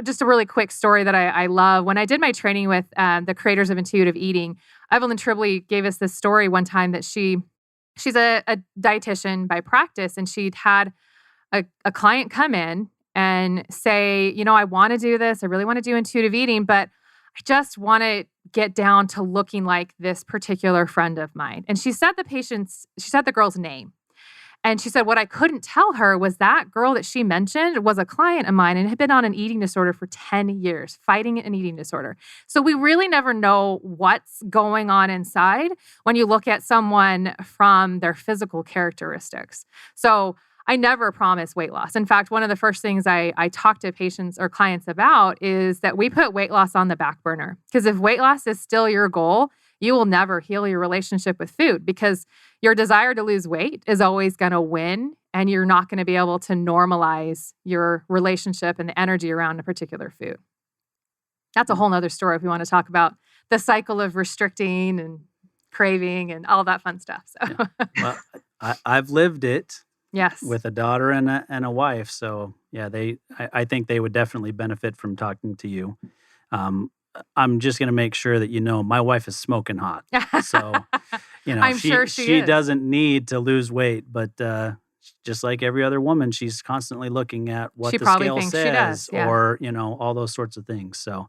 S4: Just a really quick story that I love. When I did my training with the creators of intuitive eating, Evelyn Tribbley gave us this story one time that she's a dietitian by practice, and she'd had a client come in and say, I want to do this. I really want to do intuitive eating, but I just want to get down to looking like this particular friend of mine. And she said the girl's name. And she said, what I couldn't tell her was that girl that she mentioned was a client of mine and had been on an eating disorder for 10 years, fighting an eating disorder. So we really never know what's going on inside when you look at someone from their physical characteristics. So I never promise weight loss. In fact, one of the first things I talk to patients or clients about is that we put weight loss on the back burner. Because if weight loss is still your goal, you will never heal your relationship with food because your desire to lose weight is always going to win, and you're not going to be able to normalize your relationship and the energy around a particular food. That's a whole nother story if we want to talk about the cycle of restricting and craving and all that fun stuff. So,
S2: Well, I've lived it.
S4: Yes.
S2: With a daughter and a wife. So yeah, I think they would definitely benefit from talking to you. I'm just going to make sure that my wife is smoking hot. So,
S4: I'm sure she is.
S2: doesn't need to lose weight, but just like every other woman, she's constantly looking at what
S4: She
S2: the
S4: probably
S2: scale
S4: thinks she
S2: says,
S4: does, yeah.
S2: or all those sorts of things. So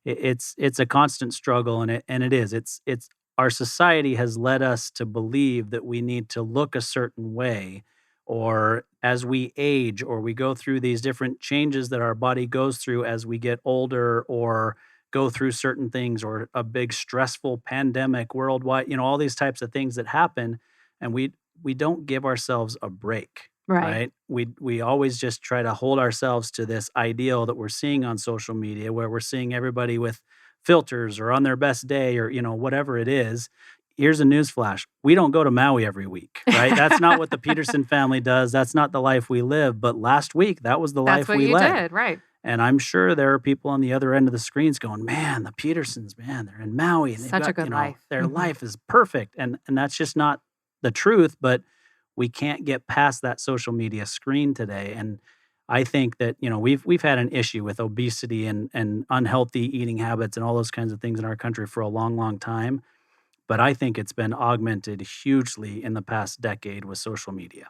S2: it's a constant struggle, and it is. It's our society has led us to believe that we need to look a certain way, or as we age, or we go through these different changes that our body goes through as we get older, or go through certain things, or a big stressful pandemic worldwide, all these types of things that happen, and we don't give ourselves a break, right? We always just try to hold ourselves to this ideal that we're seeing on social media, where we're seeing everybody with filters or on their best day, or whatever it is. Here's a news flash. We don't go to Maui every week, right? That's not what the Peterson family does. That's not the life we live. But last week, that was the life we led.
S4: That's what you did, right?
S2: And I'm sure there are people on the other end of the screens going, man, the Petersons, man, they're in Maui. And
S4: Such a good life.
S2: Their life is perfect. And that's just not the truth. But we can't get past that social media screen today. And I think that, we've had an issue with obesity and unhealthy eating habits and all those kinds of things in our country for a long, long time. But I think it's been augmented hugely in the past decade with social media.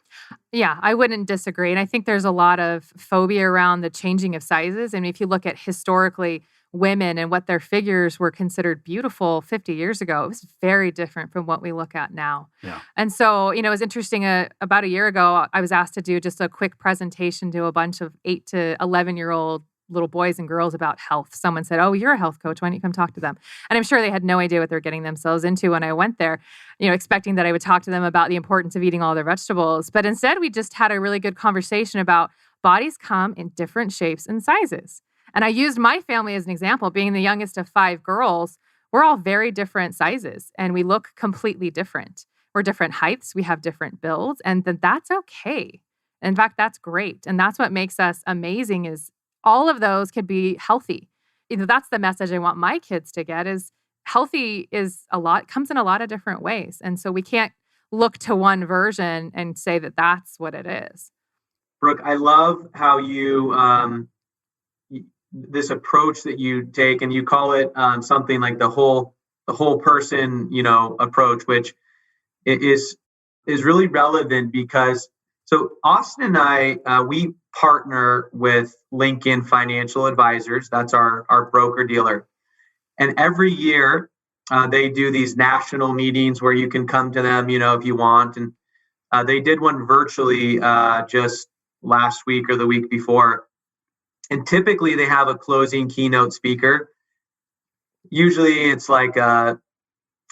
S4: Yeah, I wouldn't disagree. And I think there's a lot of phobia around the changing of sizes. I mean, if you look at historically women and what their figures were considered beautiful 50 years ago, it was very different from what we look at now.
S2: Yeah.
S4: And so, it was interesting. About a year ago, I was asked to do just a quick presentation to a bunch of 8 to 11-year-old little boys and girls about health. Someone said, "Oh, you're a health coach. Why don't you come talk to them?" And I'm sure they had no idea what they're getting themselves into when I went there, expecting that I would talk to them about the importance of eating all their vegetables. But instead, we just had a really good conversation about bodies come in different shapes and sizes. And I used my family as an example. Being the youngest of 5 girls, we're all very different sizes and we look completely different. We're different heights. We have different builds, and that's okay. In fact, that's great. And that's what makes us amazing is all of those could be healthy. That's the message I want my kids to get is healthy comes in a lot of different ways. And so we can't look to one version and say that that's what it is.
S3: Brooke, I love how you, this approach that you take, and you call it something like the whole person, approach, which is really relevant because so Austin and I, we partner with Lincoln Financial Advisors. That's our broker dealer. And every year they do these national meetings where you can come to them, if you want. And they did one virtually just last week or the week before. And typically they have a closing keynote speaker. Usually it's like a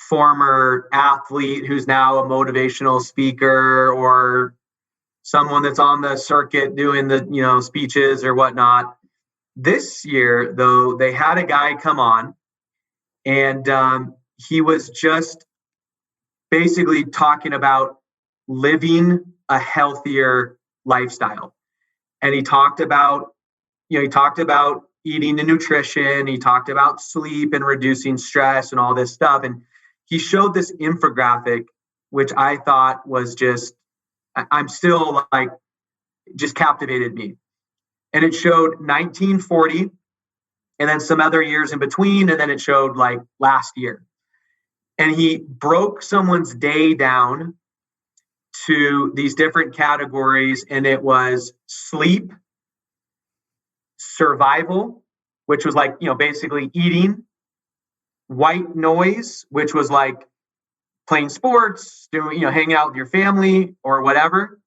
S3: former athlete who's now a motivational speaker, or someone that's on the circuit doing the, speeches or whatnot. This year, though, they had a guy come on and he was just basically talking about living a healthier lifestyle. And he talked about, eating the nutrition. He talked about sleep and reducing stress and all this stuff. And he showed this infographic, which I thought was I'm still just captivated me. And it showed 1940 and then some other years in between. And then it showed last year. And he broke someone's day down to these different categories. And it was sleep, survival, which was basically eating, white noise, which was playing sports, doing, hanging out with your family or whatever.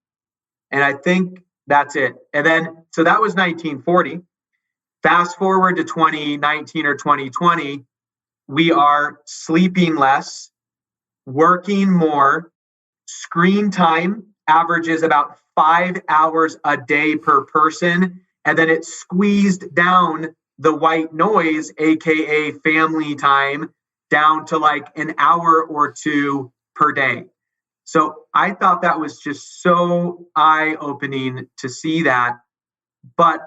S3: And I think that's it. And then, so that was 1940. Fast forward to 2019 or 2020, we are sleeping less, working more, screen time averages about 5 hours a day per person. And then it's squeezed down the white noise, AKA family time, down to like an hour or two per day. So I thought that was just so eye-opening to see that. But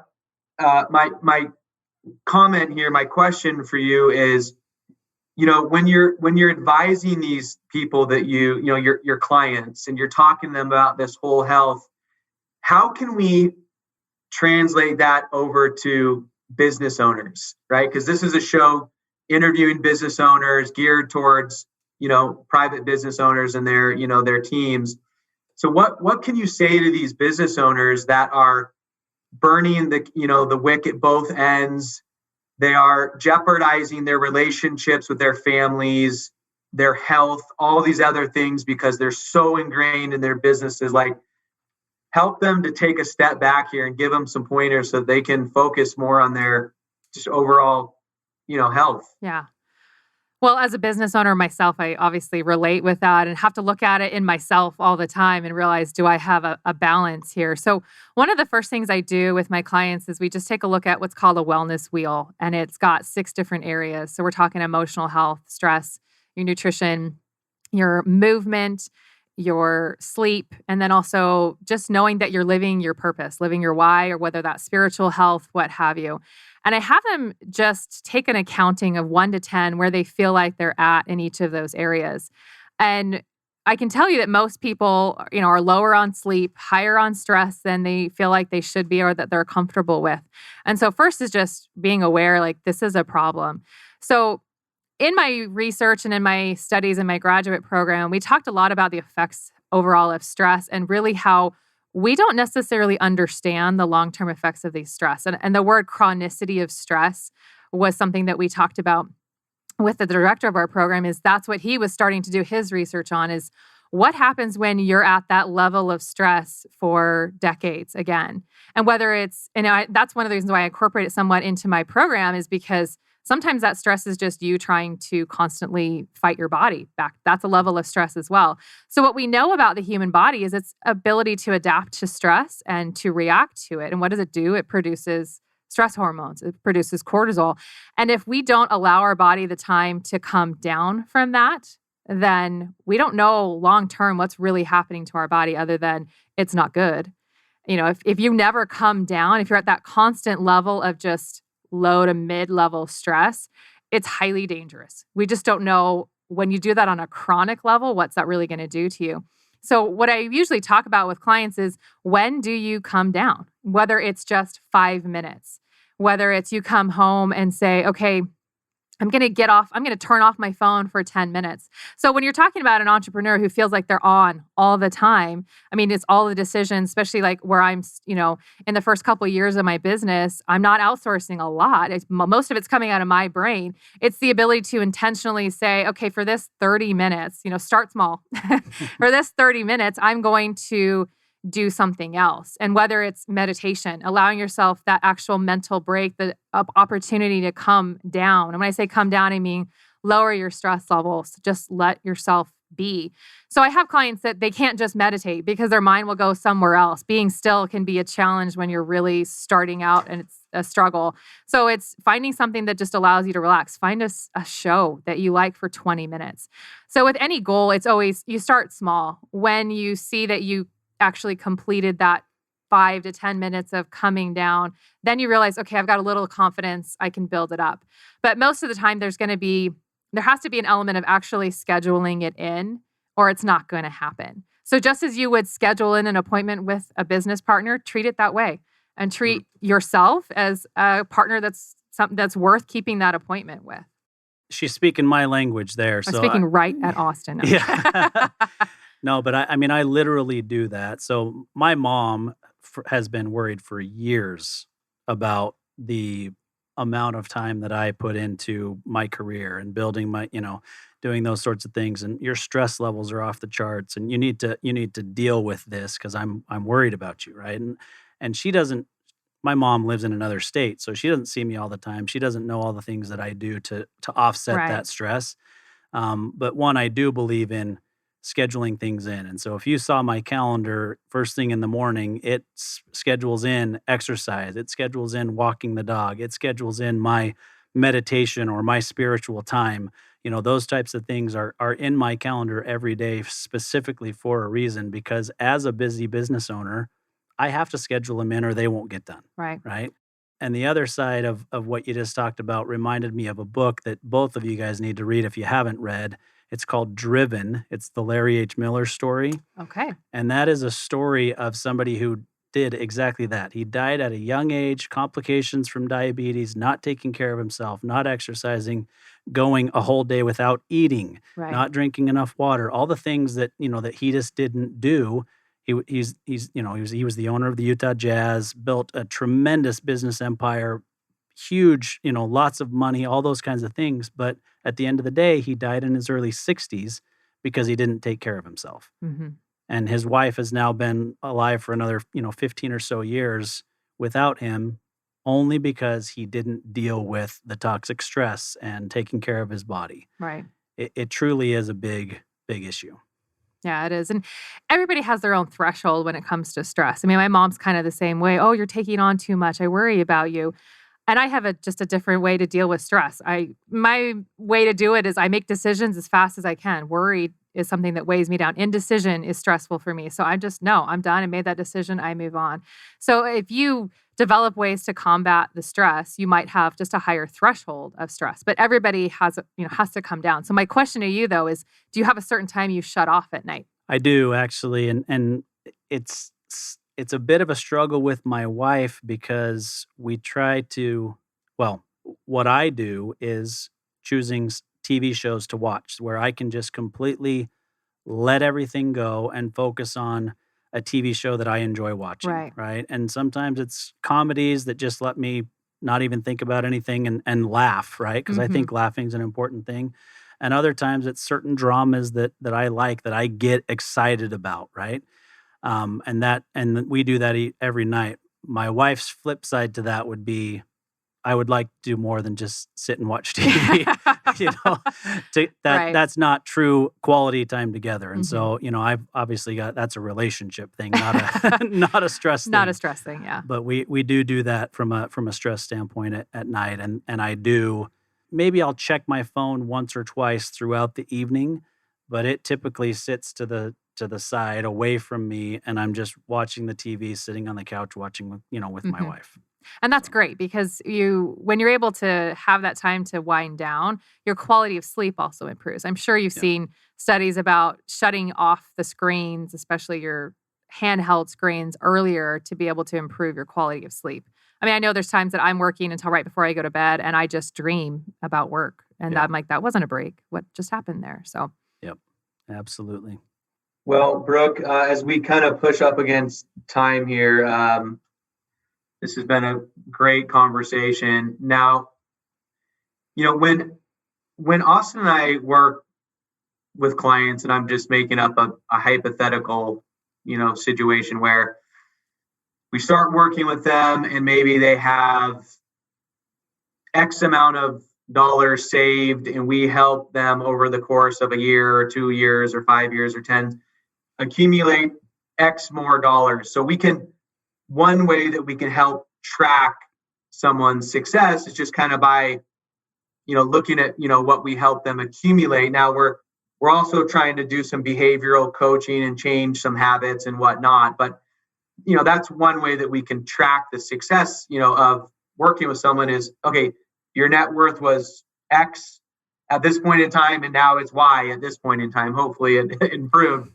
S3: my comment here, my question for you is, when you're advising these people that your clients, and you're talking to them about this whole health, how can we translate that over to business owners, right? Because this is a show interviewing business owners geared towards private business owners and their teams. So what can you say to these business owners that are burning the wick at both ends? They are jeopardizing their relationships with their families, their health, all these other things because they're so ingrained in their businesses. Like, help them to take a step back here and give them some pointers so they can focus more on their just overall, health.
S4: Yeah. Well, as a business owner myself, I obviously relate with that and have to look at it in myself all the time and realize, do I have a balance here? So one of the first things I do with my clients is we just take a look at what's called a wellness wheel, and it's got 6 different areas. So we're talking emotional health, stress, your nutrition, your movement, your sleep, and then also just knowing that you're living your purpose, living your why, or whether that's spiritual health, what have you. And I have them just take an accounting of 1 to 10 where they feel like they're at in each of those areas. And I can tell you that most people, are lower on sleep, higher on stress than they feel like they should be or that they're comfortable with. And so first is just being aware, like, this is a problem. So in my research and in my studies in my graduate program, we talked a lot about the effects overall of stress and really how we don't necessarily understand the long-term effects of these stress. And the word chronicity of stress was something that we talked about with the director of our program. Is that's what he was starting to do his research on, is what happens when you're at that level of stress for decades again. And whether it's, that's one of the reasons why I incorporate it somewhat into my program, is because sometimes that stress is just you trying to constantly fight your body back. That's a level of stress as well. So what we know about the human body is its ability to adapt to stress and to react to it. And what does it do? It produces stress hormones. It produces cortisol. And if we don't allow our body the time to come down from that, then we don't know long-term what's really happening to our body other than it's not good. If you never come down, if you're at that constant level of just low to mid-level stress, it's highly dangerous. We just don't know when you do that on a chronic level, what's that really going to do to you? So what I usually talk about with clients is, when do you come down? Whether it's just 5 minutes, whether it's you come home and say, okay, I'm going to turn off my phone for 10 minutes. So when you're talking about an entrepreneur who feels like they're on all the time, it's all the decisions, especially like where I'm, in the first couple of years of my business, I'm not outsourcing a lot. Most of it's coming out of my brain. It's the ability to intentionally say, okay, for this 30 minutes, start small. For this 30 minutes, I'm going to do something else. And whether it's meditation, allowing yourself that actual mental break, the opportunity to come down. And when I say come down, I mean lower your stress levels. Just let yourself be. So I have clients that they can't just meditate because their mind will go somewhere else. Being still can be a challenge when you're really starting out and it's a struggle. So it's finding something that just allows you to relax. Find a show that you like for 20 minutes. So with any goal, it's always, you start small. When you see that you actually completed that 5 to 10 minutes of coming down, then you realize, okay, I've got a little confidence, I can build it up. But most of the time there has to be an element of actually scheduling it in, or it's not going to happen. So just as you would schedule in an appointment with a business partner, treat it that way and treat yourself as a partner that's something that's worth keeping that appointment with.
S2: She's speaking my language there.
S4: I'm speaking right at Austin. No.
S2: Yeah. No, but I literally do that. So my mom has been worried for years about the amount of time that I put into my career and building my, doing those sorts of things, and your stress levels are off the charts, and you need to deal with this because I'm worried about you, right? And she doesn't. My mom lives in another state, so she doesn't see me all the time. She doesn't know all the things that I do to offset
S4: Right.
S2: that stress. But one, I do believe in scheduling things in. And so if you saw my calendar first thing in the morning, it schedules in exercise, it schedules in walking the dog, it schedules in my meditation or my spiritual time. Those types of things are in my calendar every day specifically for a reason, because as a busy business owner, I have to schedule them in or they won't get done.
S4: Right.
S2: Right. And the other side of what you just talked about reminded me of a book that both of you guys need to read if you haven't read. It's called Driven. It's the Larry H. Miller story.
S4: Okay.
S2: And that is a story of somebody who did exactly that. He died at a young age, complications from diabetes, not taking care of himself, not exercising, going a whole day without eating,
S4: Right.
S2: not drinking enough water, all the things that, that he just didn't do. He was the owner of the Utah Jazz, built a tremendous business empire, huge, lots of money, all those kinds of things. But at the end of the day, he died in his early 60s because he didn't take care of himself.
S4: Mm-hmm.
S2: And his wife has now been alive for another, 15 or so years without him, only because he didn't deal with the toxic stress and taking care of his body.
S4: Right.
S2: It truly is a big, big issue.
S4: Yeah, it is. And everybody has their own threshold when it comes to stress. I mean, my mom's kind of the same way. Oh, you're taking on too much. I worry about you. And I have just a different way to deal with stress. My way to do it is I make decisions as fast as I can. Worry is something that weighs me down. Indecision is stressful for me. So I just know I'm done. I made that decision. I move on. So if you develop ways to combat the stress, you might have just a higher threshold of stress. But everybody has to come down. So my question to you though is, do you have a certain time you shut off at night?
S2: I do actually, and it's a bit of a struggle with my wife because we try to. Well, what I do is choosing TV shows to watch where I can just completely let everything go and focus on a TV show that I enjoy watching, right? And sometimes it's comedies that just let me not even think about anything and laugh, right? Because I think laughing is an important thing. And other times it's certain dramas that I like, that I get excited about, right? And we do that every night. My wife's flip side to that would be, I would like to do more than just sit and watch TV. That's not true quality time together. And so, I've obviously that's a relationship thing, not a stress thing.
S4: Not a stress thing, yeah.
S2: But we do that from a stress standpoint at night. And I do, maybe I'll check my phone once or twice throughout the evening, but it typically sits to the side away from me, and I'm just watching the TV, sitting on the couch watching with my wife.
S4: And that's great because when you're able to have that time to wind down, your quality of sleep also improves. I'm sure you've seen studies about shutting off the screens, especially your handheld screens, earlier to be able to improve your quality of sleep. I mean, I know there's times that I'm working until right before I go to bed and I just dream about work. And I'm like, that wasn't a break. What just happened there? So,
S2: yep, absolutely.
S3: Well, Brooke, as we kind of push up against time here, this has been a great conversation. Now, when Austin and I work with clients, and I'm just making up a hypothetical, situation where we start working with them and maybe they have X amount of dollars saved and we help them over the course of a year or 2 years or 5 years or 10 accumulate X more dollars. So one way that we can help track someone's success is just kind of by, looking at, what we help them accumulate. Now we're also trying to do some behavioral coaching and change some habits and whatnot. But, that's one way that we can track the success, of working with someone is, okay, your net worth was X at this point in time, and now it's Y at this point in time. Hopefully it improved.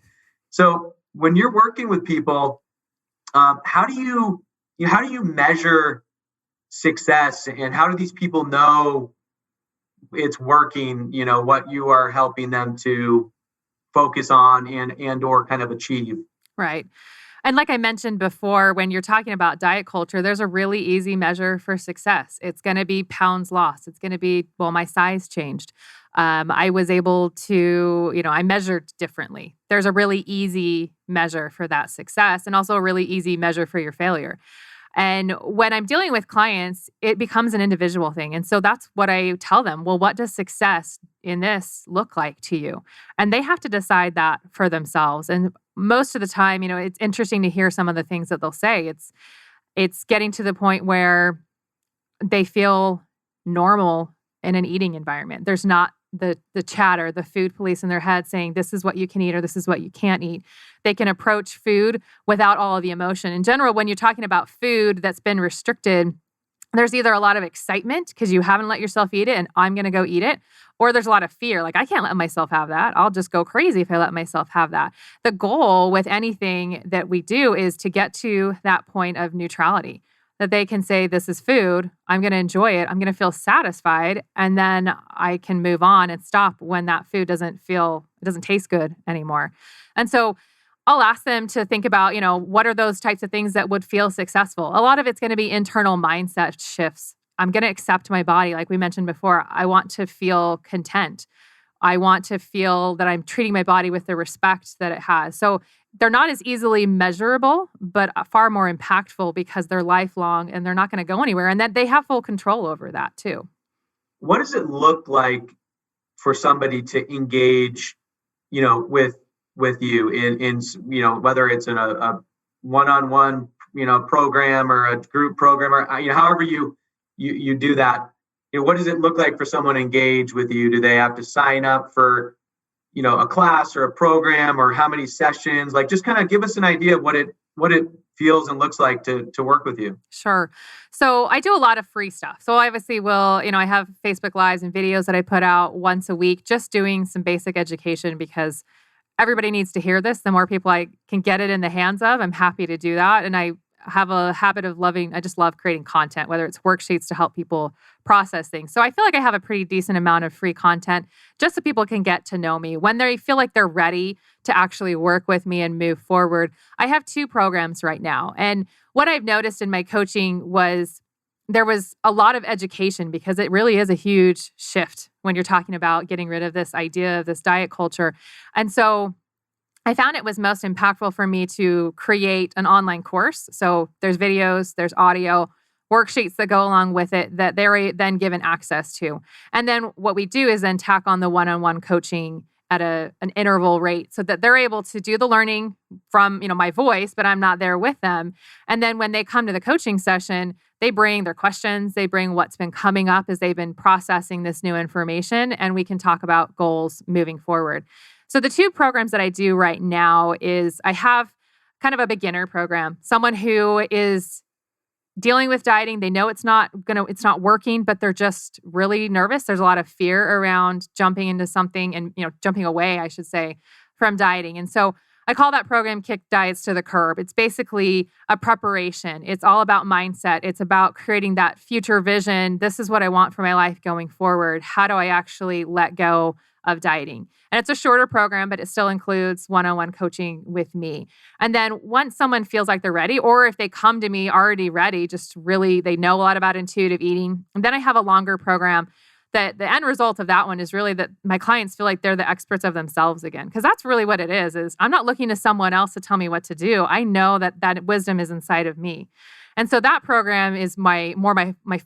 S3: So when you're working with people, how do you measure success, and how do these people know it's working? What you are helping them to focus on and or kind of achieve.
S4: Right. And like I mentioned before, when you're talking about diet culture, there's a really easy measure for success. It's going to be pounds lost. It's going to be, well, my size changed. I was able to, I measured differently. There's a really easy measure for that success and also a really easy measure for your failure. And when I'm dealing with clients, it becomes an individual thing. And so that's what I tell them. Well, what does success in this look like to you? And they have to decide that for themselves. And most of the time, it's interesting to hear some of the things that they'll say. It's getting to the point where they feel normal in an eating environment. There's not the chatter, the food police in their head saying, this is what you can eat or this is what you can't eat. They can approach food without all of the emotion. In general, when you're talking about food that's been restricted, there's either a lot of excitement because you haven't let yourself eat it and I'm going to go eat it, or there's a lot of fear. Like, I can't let myself have that. I'll just go crazy if I let myself have that. The goal with anything that we do is to get to that point of neutrality, that they can say, this is food. I'm going to enjoy it. I'm going to feel satisfied. And then I can move on and stop when that food doesn't taste good anymore. And so I'll ask them to think about, what are those types of things that would feel successful? A lot of it's going to be internal mindset shifts. I'm going to accept my body. Like we mentioned before, I want to feel content. I want to feel that I'm treating my body with the respect that it has. So they're not as easily measurable, but far more impactful because they're lifelong and they're not going to go anywhere. And that they have full control over that too.
S3: What does it look like for somebody to engage, with you in whether it's in a one-on-one, program or a group program or, however you do that? What does it look like for someone to engage with you? Do they have to sign up for, a class or a program, or how many sessions? Like, just kind of give us an idea of what it feels and looks like to work with you.
S4: Sure. So I do a lot of free stuff. So obviously I have Facebook Lives and videos that I put out once a week, just doing some basic education because everybody needs to hear this. The more people I can get it in the hands of, I'm happy to do that. And I have a habit of I just love creating content, whether it's worksheets to help people process things. So I feel like I have a pretty decent amount of free content just so people can get to know me. When they feel like they're ready to actually work with me and move forward, I have 2 programs right now. And what I've noticed in my coaching was there was a lot of education because it really is a huge shift when you're talking about getting rid of this idea of this diet culture. And so I found it was most impactful for me to create an online course. So there's videos, there's audio, worksheets that go along with it that they're then given access to. And then what we do is then tack on the one-on-one coaching at an interval rate so that they're able to do the learning from, my voice, but I'm not there with them. And then when they come to the coaching session, they bring their questions, they bring what's been coming up as they've been processing this new information, and we can talk about goals moving forward. So the 2 programs that I do right now is I have kind of a beginner program, someone who is dealing with dieting. They know it's not working, but they're just really nervous. There's a lot of fear around jumping into something and, jumping away, I should say, from dieting. And so I call that program Kick Diets to the Curb. It's basically a preparation. It's all about mindset. It's about creating that future vision. This is what I want for my life going forward. How do I actually let go of dieting? And it's a shorter program, but it still includes one-on-one coaching with me. And then once someone feels like they're ready, or if they come to me already ready, just really, they know a lot about intuitive eating. And then I have a longer program that the end result of that one is really that my clients feel like they're the experts of themselves again. Because that's really what it is I'm not looking to someone else to tell me what to do. I know that wisdom is inside of me. And so that program is my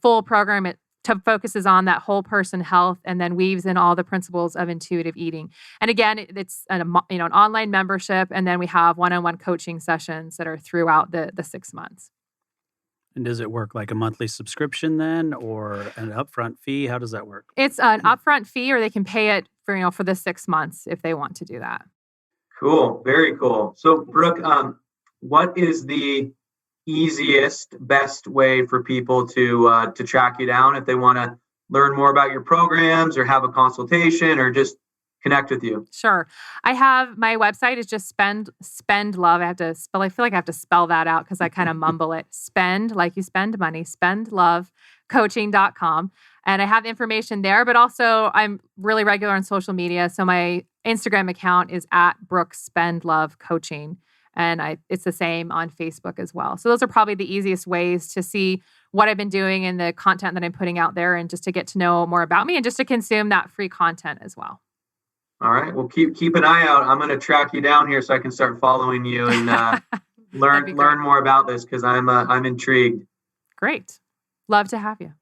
S4: full program. It focuses on that whole person health and then weaves in all the principles of intuitive eating. And again, it's an online membership. And then we have one-on-one coaching sessions that are throughout the 6 months.
S2: And does it work like a monthly subscription then, or an upfront fee? How does that work?
S4: It's an upfront fee, or they can pay it for the 6 months if they want to do that.
S3: Cool. Very cool. So Brooke, what is the easiest, best way for people to track you down if they want to learn more about your programs or have a consultation or just connect with you?
S4: Sure. I have my website is just spend love. I feel like I have to spell that out because I kind of mumble it. Spend, like you spend money, spendlovecoaching.com. And I have information there, but also I'm really regular on social media. So my Instagram account is @BrookeSpendLoveCoaching. And it's the same on Facebook as well. So those are probably the easiest ways to see what I've been doing and the content that I'm putting out there, and just to get to know more about me and just to consume that free content as well.
S3: All right. Well, keep an eye out. I'm going to track you down here so I can start following you and learn more about this, because I'm intrigued.
S4: Great. Love to have you.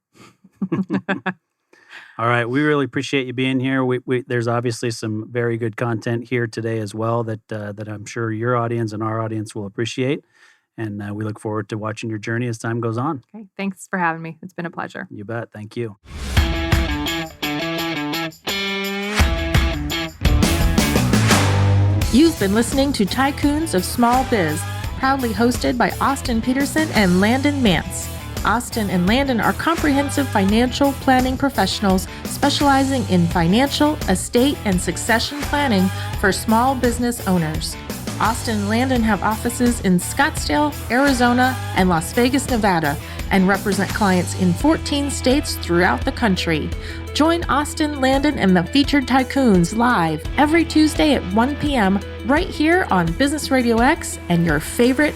S2: All right. We really appreciate you being here. There's obviously some very good content here today as well that I'm sure your audience and our audience will appreciate. And we look forward to watching your journey as time goes on.
S4: Okay. Thanks for having me. It's been a pleasure.
S2: You bet. Thank you.
S1: You've been listening to Tycoons of Small Biz, proudly hosted by Austin Peterson and Landon Mance. Austin and Landon are comprehensive financial planning professionals specializing in financial, estate, and succession planning for small business owners. Austin and Landon have offices in Scottsdale, Arizona, and Las Vegas, Nevada, and represent clients in 14 states throughout the country. Join Austin, Landon, and the featured Tycoons live every Tuesday at 1 p.m. right here on Business RadioX and your favorite